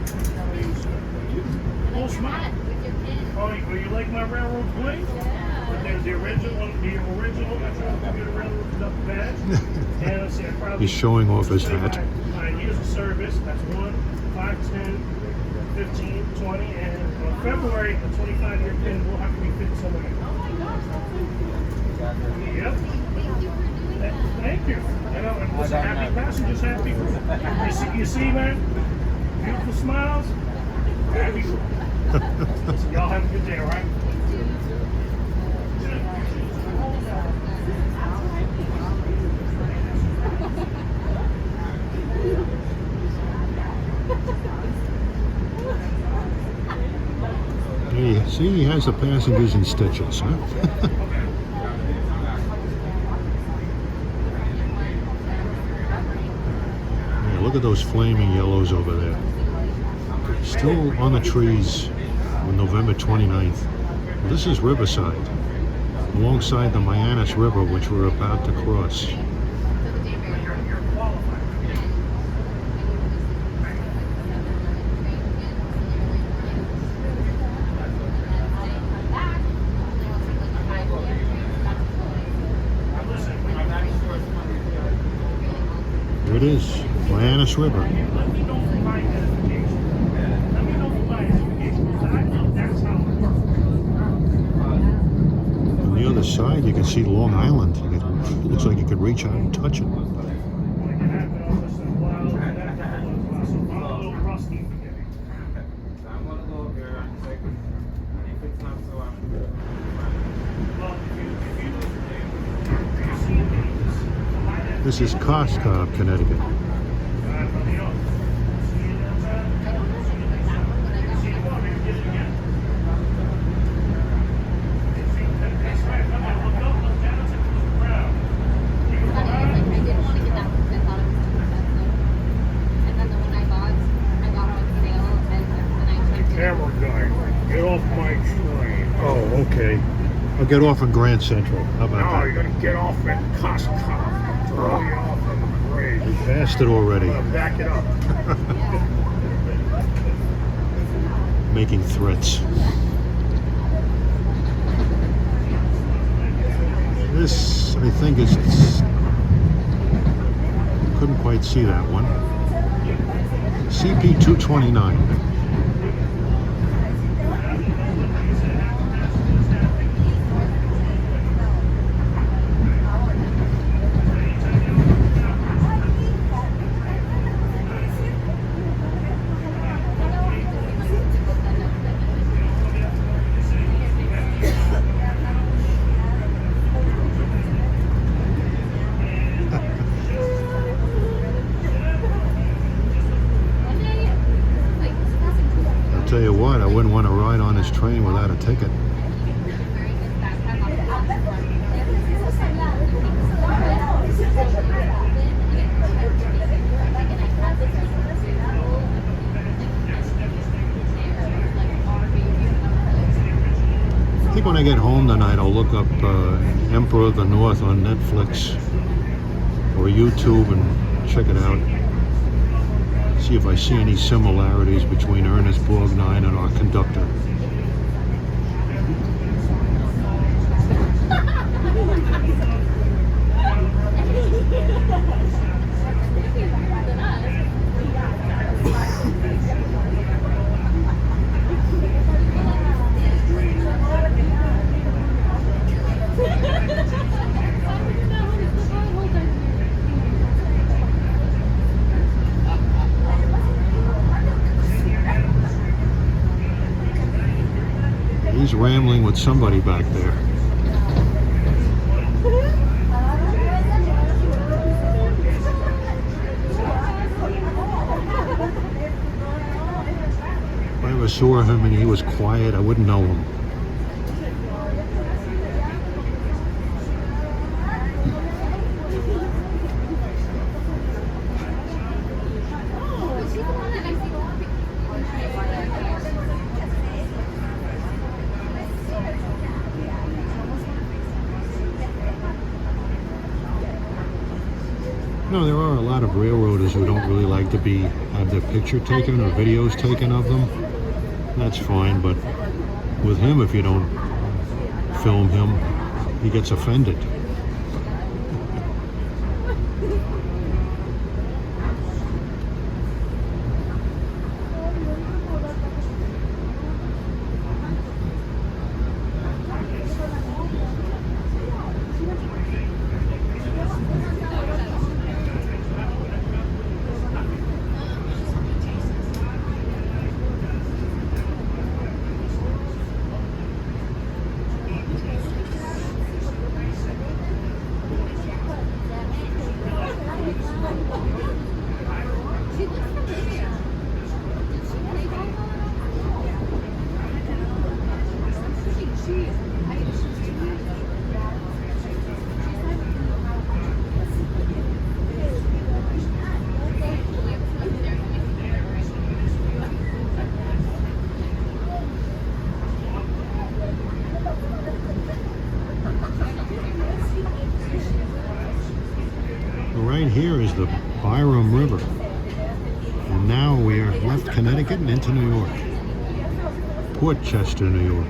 Thank you, sir. Full smile. Oh, you like my railroad plate? There's the original. I tried to get a railroad badge. And let's see, I probably. He's showing off his hat. 9 years of service. That's 1, 5, 10, 15, 20, and on February, a 25-year pin will have to be fixed somewhere. Yep. Thank you. And listen, happy passengers, happy. You see, man? Beautiful smiles. Happy. Listen, y'all have a good day, all right? Hey, see, he has the passengers in stitches, huh? Yeah, look at those flaming yellows over there. Still on the trees on November 29th. This is Riverside, alongside the Mianus River, which we're about to cross. Here it is, Mianus River. Let me know for my edification. Let me know for my edification, because I know that's how it works. On the other side, you can see Long Island. It looks like you could reach out and touch it. When I get happy, I'll listen to wild, and that's how it was. So I'm a little rusty. I'm gonna go there and check it. And if it's not so, I'm good. Well, if you see these, This is Costco, Connecticut. Camera guy, get off my train. Oh, okay. I'll get off in Grand Central. How No, about you're gonna get off at Costco. Throw you off in the grave. that? Passed it already. Back it up. Making threats. This, I think, is... couldn't quite see that one. CP 229. Tell you what, I wouldn't want to ride on this train without a ticket. I think when I get home tonight, I'll look up Emperor of the North on Netflix or YouTube and check it out. See if I see any similarities between Ernest Borgnine and our conductor. He's rambling with somebody back there. If I ever saw him and he was quiet, I wouldn't know him. No, there are a lot of railroaders who don't really like to have their picture taken or videos taken of them. That's fine, but with him, if you don't film him, he gets offended. Right here is the Byram River. And now we are left Connecticut and into New York. Port Chester, New York.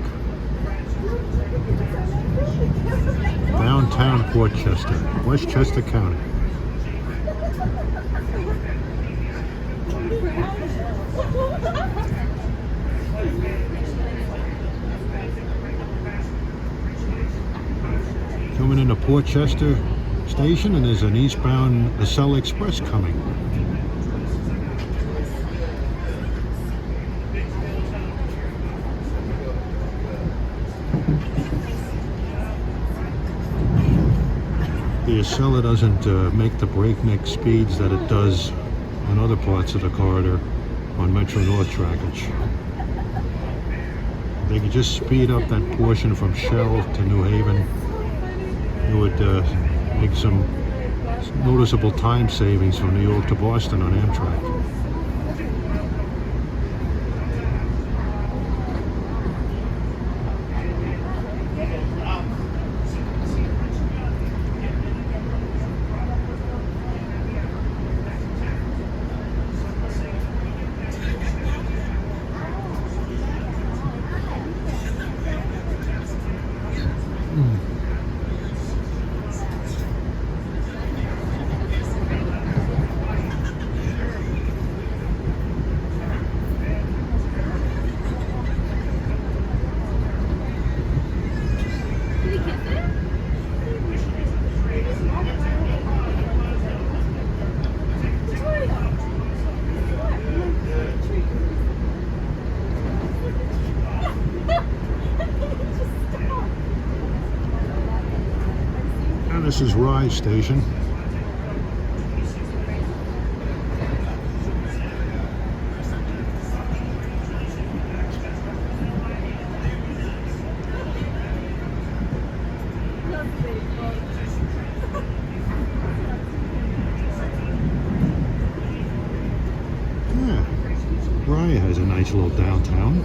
Downtown Port Chester, Westchester County. Coming into Port Chester Station, and there's an eastbound Acela Express coming. The Acela doesn't make the breakneck speeds that it does on other parts of the corridor on Metro North trackage. They could just speed up that portion from Shell to New Haven. It would make some noticeable time savings from New York to Boston on Amtrak. This is Rye Station. Yeah, Rye has a nice little downtown.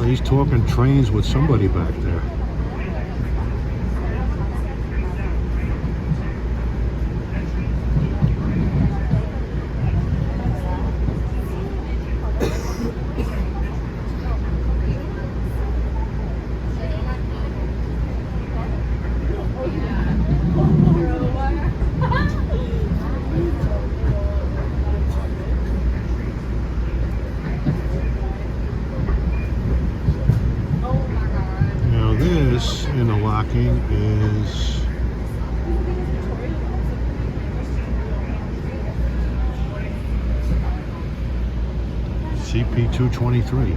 he's talking trains with somebody back there. This interlocking is CP 223.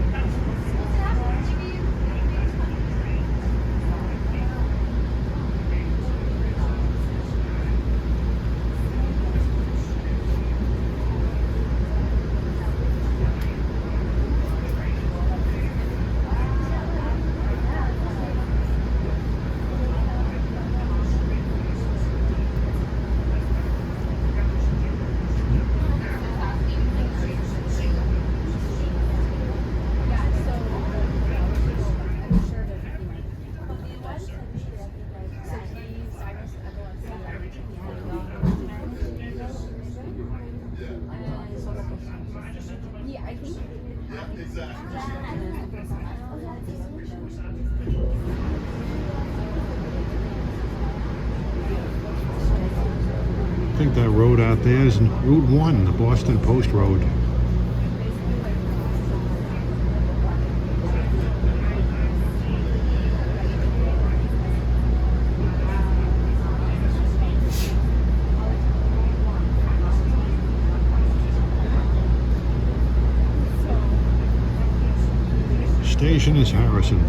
I think that road out there is Route 1, the Boston Post Road. Station is Harrison.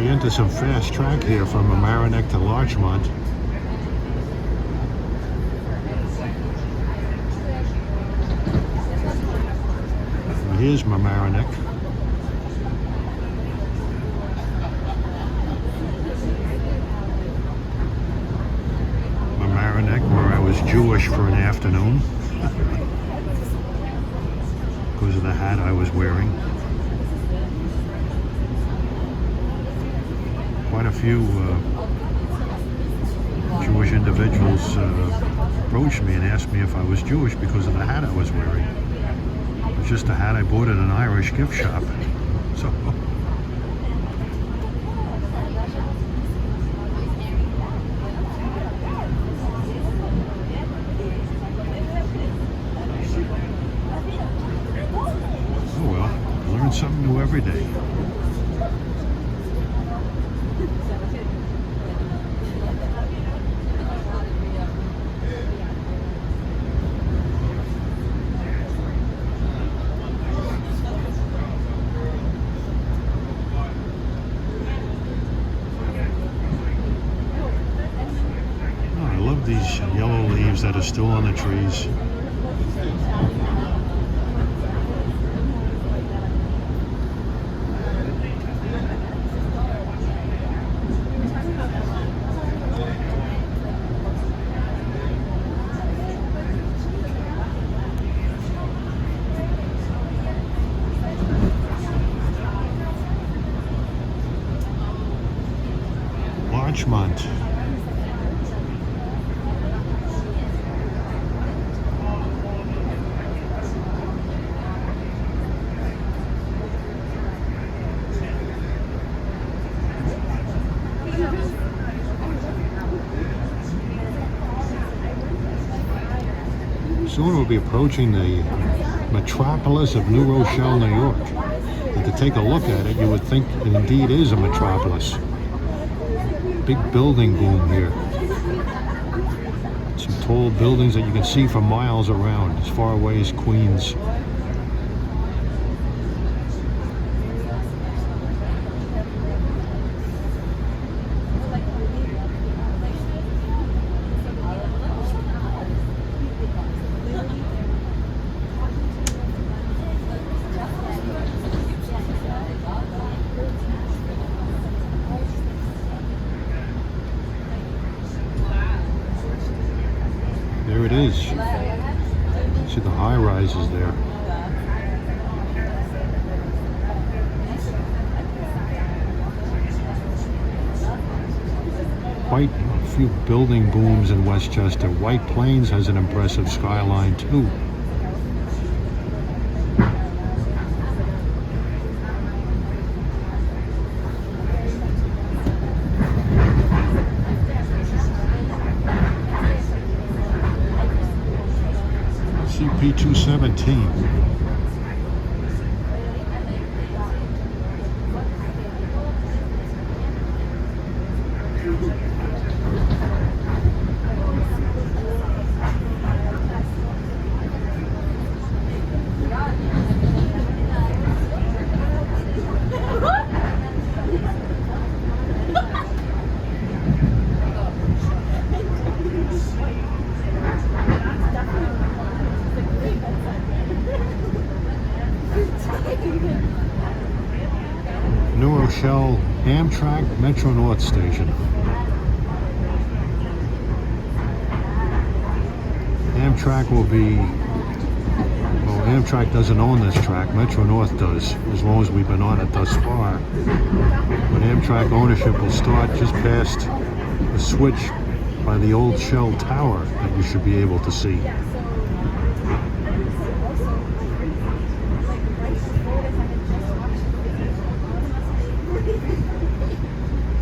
Into some fast track here from Mamaroneck to Larchmont. Well, here's Mamaroneck. Mamaroneck, where I was Jewish for an afternoon because of the hat I was wearing. Quite a few Jewish individuals approached me and asked me if I was Jewish because of the hat I was wearing. It was just a hat I bought at an Irish gift shop. So. Oh well, learn something new every day. These yellow leaves that are still on the trees. Richmond. Soon we'll be approaching the metropolis of New Rochelle, New York. And to take a look at it, you would think it indeed is a metropolis. Big building boom here. Some tall buildings that you can see for miles around, as far away as Queens. There it is. See the high rises there. Quite a few building booms in Westchester. White Plains has an impressive skyline too. CP 217. New Rochelle Amtrak Metro North Station. Amtrak will be, well, Amtrak doesn't own this track, Metro North does, as long as we've been on it thus far. But Amtrak ownership will start just past the switch by the old Shell Tower that you should be able to see.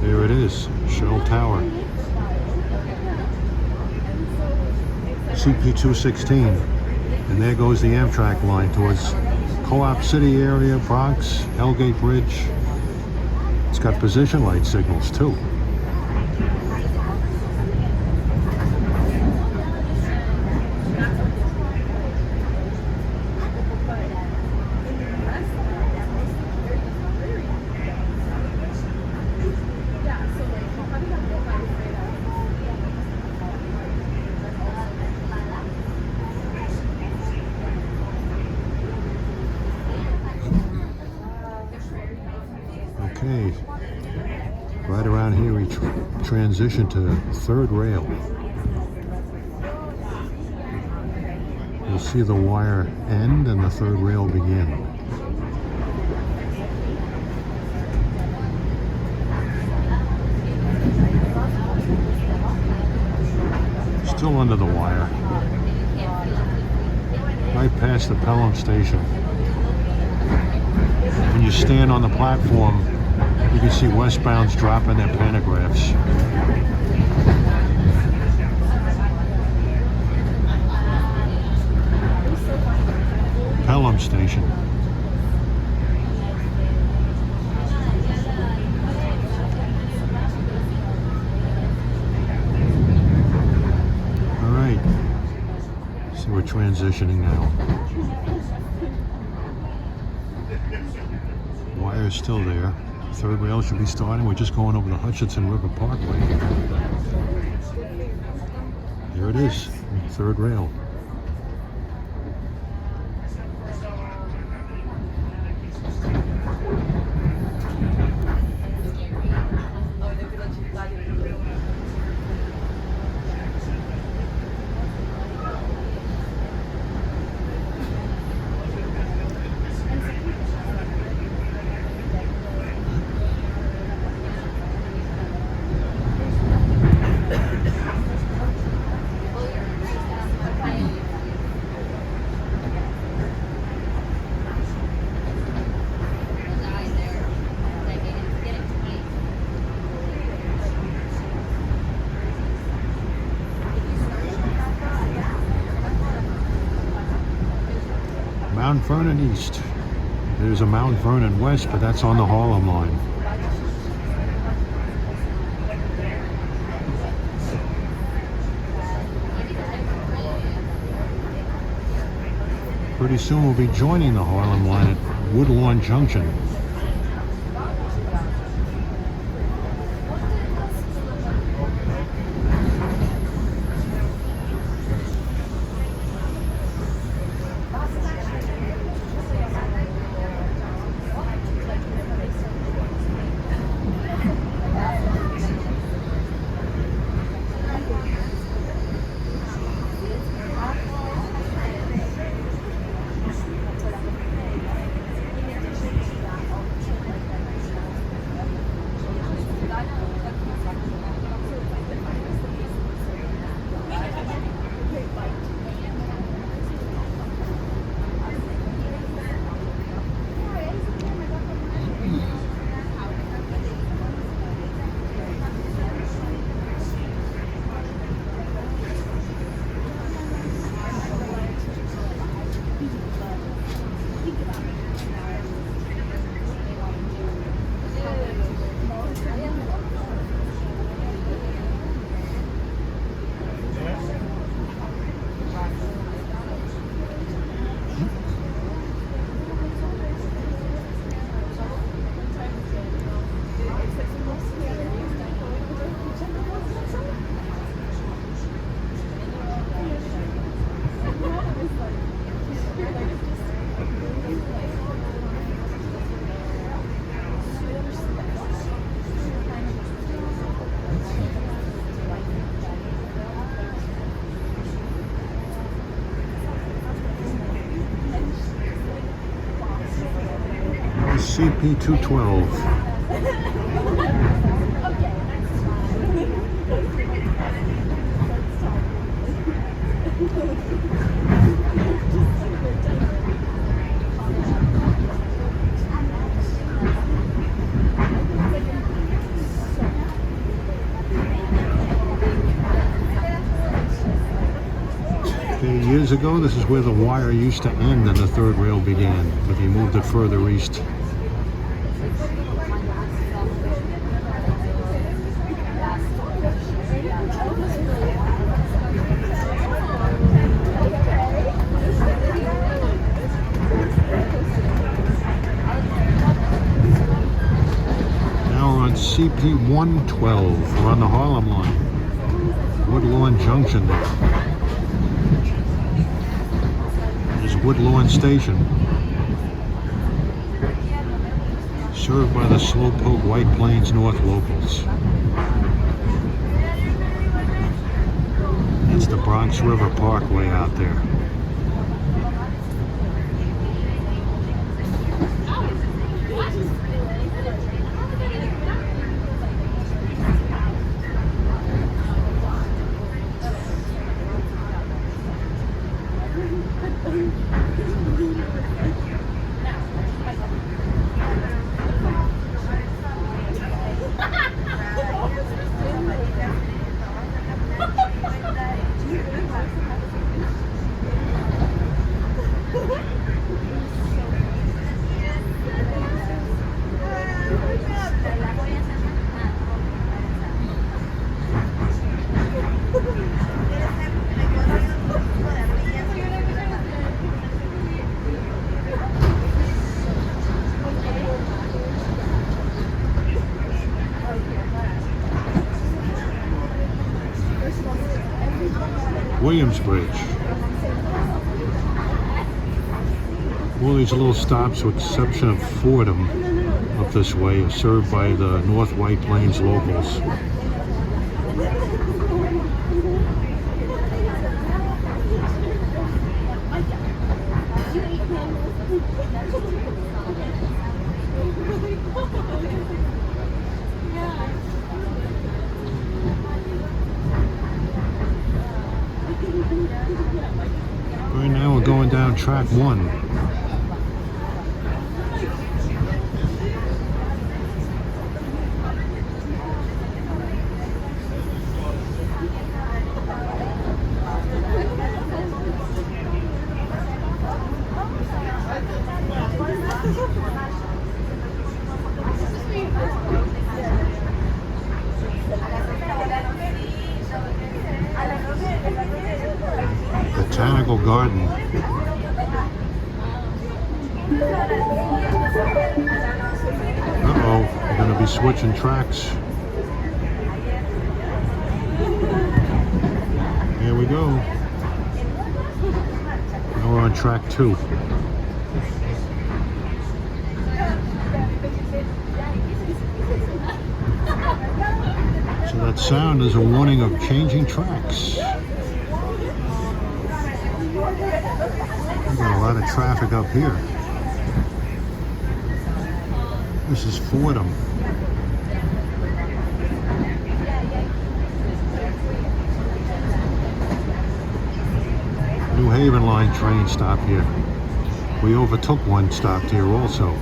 There it is, Shell Tower. CP 216. And there goes the Amtrak line towards Co-op City area, Bronx, Hellgate Bridge. It's got position light signals too. Okay, right around here we transition to third rail. You'll see the wire end and the third rail begin. Still under the wire. Right past the Pelham station. When you stand on the platform, you can see westbounds dropping their pantographs. Pelham Station. All right, so we're transitioning now. Wire is still there. Third rail should be starting. We're just going over the Hutchinson River Parkway. There it is, third rail. Mount Vernon East. There's a Mount Vernon West, but that's on the Harlem line. Pretty soon we'll be joining the Harlem line at Woodlawn Junction. CP 212. Years ago, this is where the wire used to end and the third rail began, but they moved it further east. Now we're on CP 112. We're on the Harlem line. Woodlawn Junction there. Woodlawn Station, served by the Slowpoke White Plains North locals. That's the Bronx River Parkway out there. Williamsbridge. All these little stops, with exception of Fordham up this way, are served by the North White Plains locals. Right now we're going down track 1. garden. Uh-oh, we're going to be switching tracks. Here we go. Now we're on track 2. So that sound is a warning of changing tracks. We've got a lot of traffic up here. This is Fordham. New Haven line train stopped here. We overtook one stopped here also.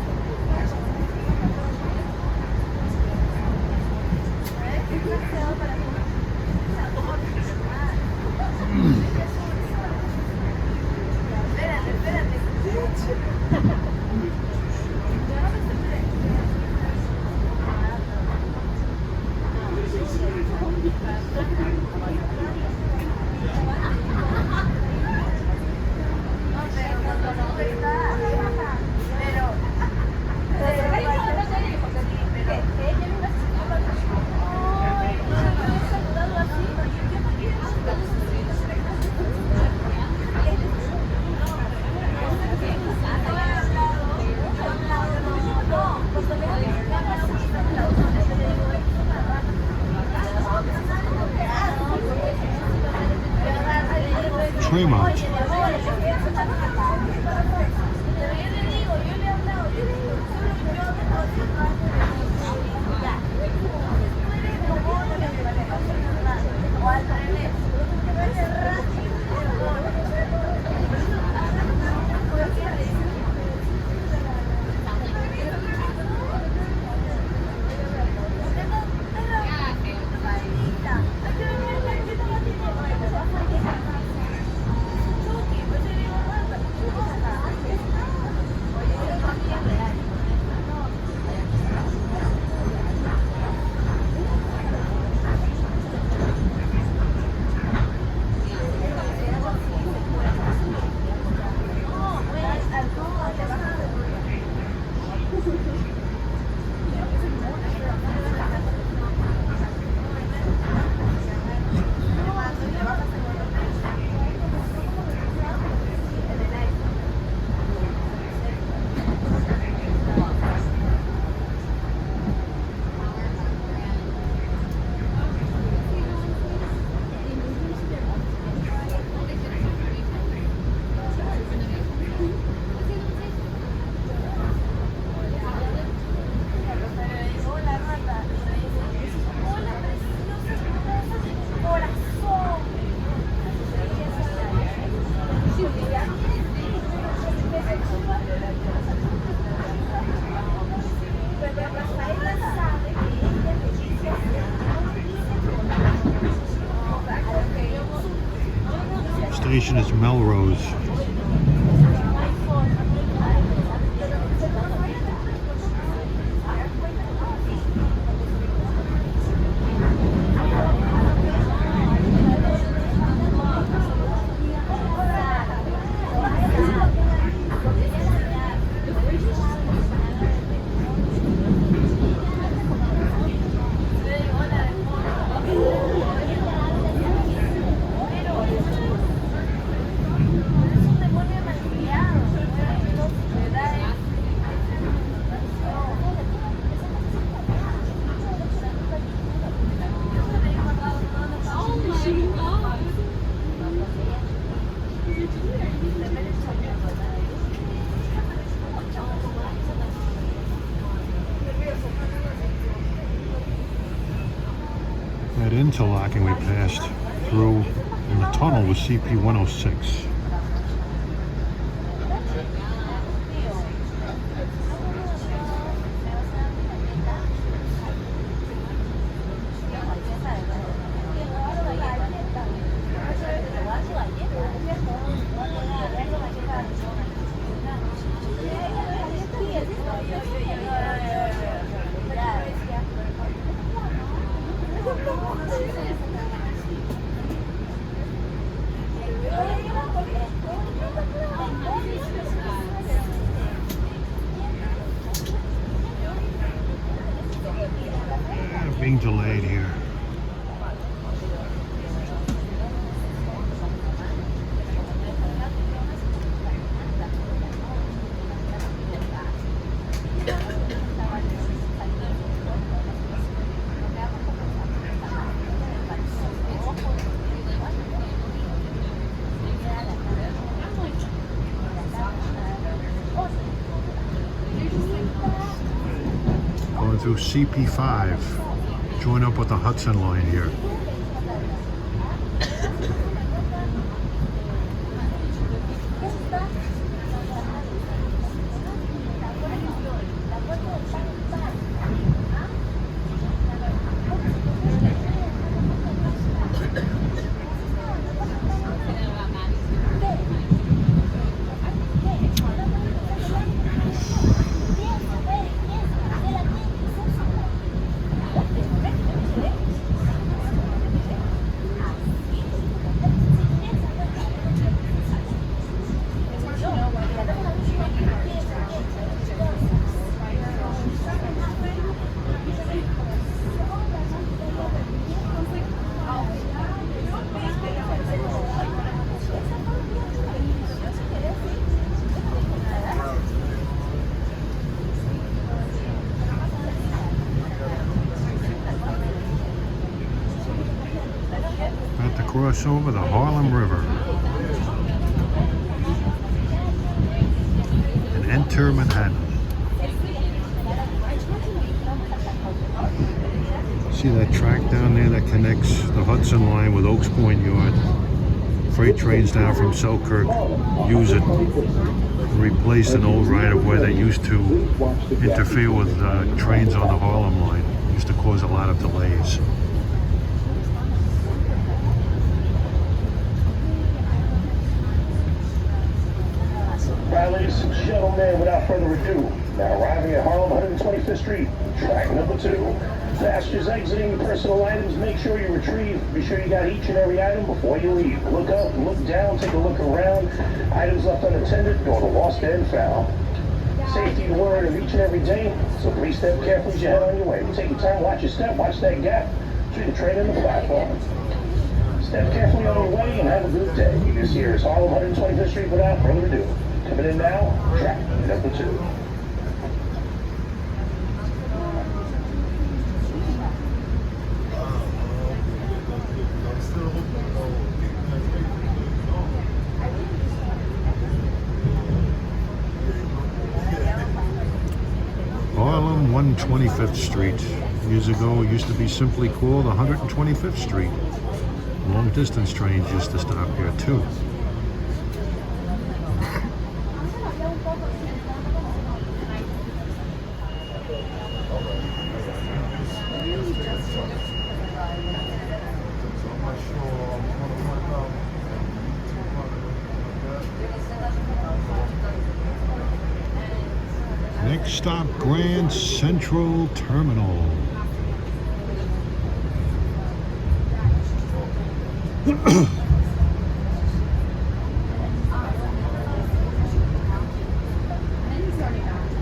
Tremont. Station is Melrose. That interlocking we passed through in the tunnel was CP 106. Being delayed here. Going through CP5. Join up with the Hudson line here. Cross over the Harlem River and enter Manhattan. See that track down there that connects the Hudson line with Oaks Point Yard? Freight trains down from Selkirk use it to replace an old right-of-way that used to interfere with trains on the Harlem line. It used to cause a lot of delays. Ladies and gentlemen, without further ado, now arriving at Harlem 125th Street, track number 2. Passengers exiting personal items, make sure you retrieve. Be sure you got each and every item before you leave. Look up, look down, take a look around. Items left unattended, go to lost and found. Safety the word of each and every day, so please step carefully as you head on your way. Take your time, watch your step, watch that gap between the train and the platform. Step carefully on your way and have a good day. This here is Harlem 125th Street without further ado. Coming in now, track number 2. Harlem 125th Street. Years ago, it used to be simply called 125th Street. Long distance trains used to stop here too. Next stop, Grand Central Terminal.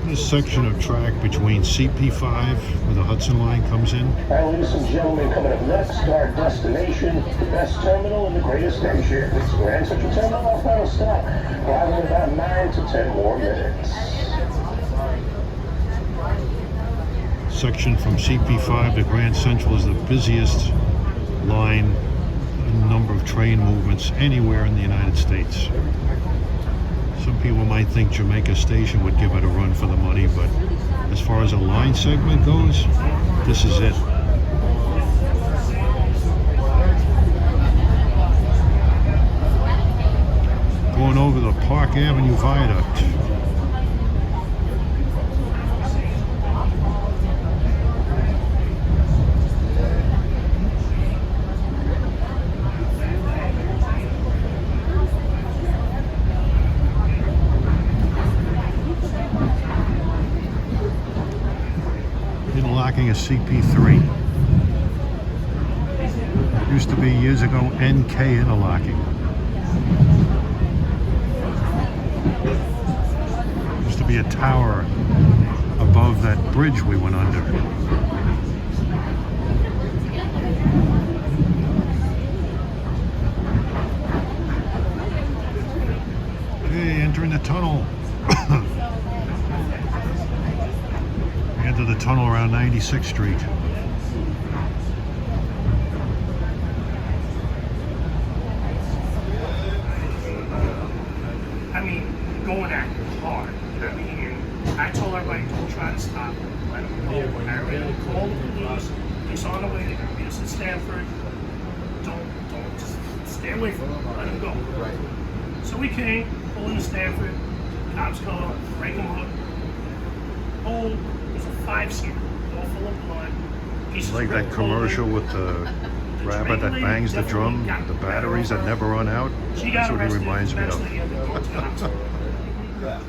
This section of track between CP5, where the Hudson line comes in. All right, ladies and gentlemen, coming up next, our destination, the best terminal in the greatest station. It's Grand Central Terminal, our final stop. Arriving in about 9 to 10 more minutes. Section from CP5 to Grand Central is the busiest line in number of train movements anywhere in the United States. Some people might think Jamaica Station would give it a run for the money, but as far as a line segment goes, this is it. Going over the Park Avenue Viaduct. Interlocking a CP3. Used to be years ago NK interlocking. Used to be a tower above that bridge we went under. entering the tunnel. Enter the tunnel around 96th Street. I mean, going at it hard. I mean, I told everybody, don't try to stop them. Let them go. I already called the police. He's on the way. They're going to meet us in Stanford. Don't just stay away from them. Let them go. Right. So we came, pull into Stanford. Cops come, break them up. Oh, it was a 5-seater, all full of blood. Pieces Like of that red commercial clothing. with the rabbit that bangs the drum, the batteries that never run out. She That's got what he arrested. reminds me Eventually, of. he had to go to the hospital. Yeah.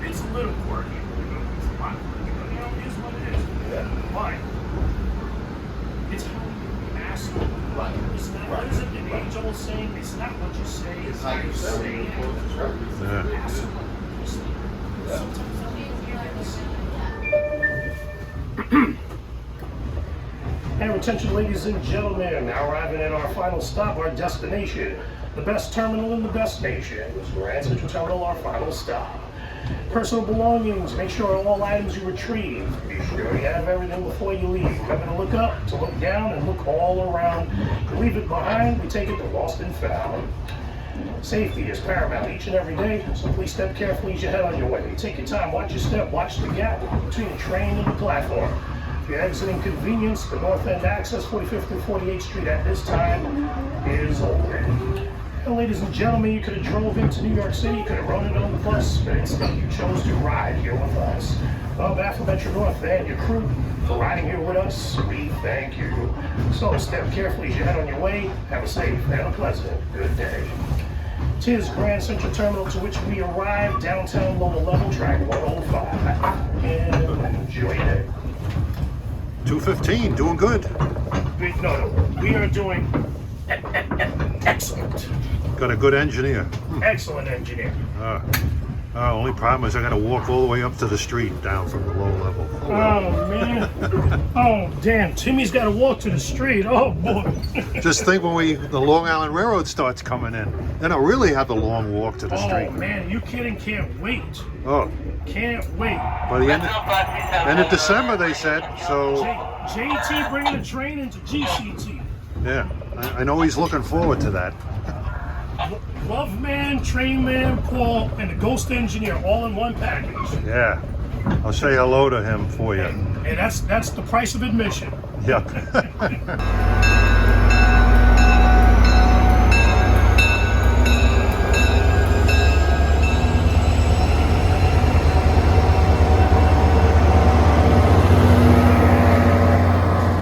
It's a little quirky. It's a lot quirky, but it is what it is. Yeah. But it's how you ask them. Right. It's not, Right. what is it, the age-old saying? It's not what you say, it's how you say it. Yeah. Ask them. Sometimes And attention, ladies and gentlemen, now arriving at our final stop, our destination, the best terminal in the best nation. Grand Central Terminal, our final stop. Personal belongings, make sure all items you retrieve. Be sure you have everything before you leave. Remember to look up, to look down, and look all around. If you leave it behind, we take it to lost and found. Safety is paramount each and every day, so please step carefully as you head on your way. Take your time, watch your step, watch the gap between the train and the platform. If you're exiting convenience, the north end access, 45th through 48th Street at this time is open. And ladies and gentlemen, you could have drove into New York City, you could have run it on the bus, but instead you chose to ride here with us. On behalf of Metro North and your crew, for riding here with us, we thank you. So step carefully as you head on your way. Have a safe and a pleasant good day. 'Tis Grand Central Terminal to which we arrive, downtown lower level, track 105. And enjoy your day. 2:15, doing good. No, we are doing excellent. Got a good engineer. Excellent engineer. Only problem is I gotta walk all the way up to the street down from the low level. Oh, man. Oh, damn. Timmy's got to walk to the street. Oh, boy. Just think when the Long Island Railroad starts coming in, then I'll really have the long walk to the Oh, street. man. You kidding? Can't wait. Oh, Can't wait. by the end of December, they said. So, JT bringing the train into GCT. yeah, I know he's looking forward to that. Love Man, Train Man, Paul, and the Ghost Engineer all in one package. Yeah, I'll say hello to him for you. And that's the price of admission. Yeah.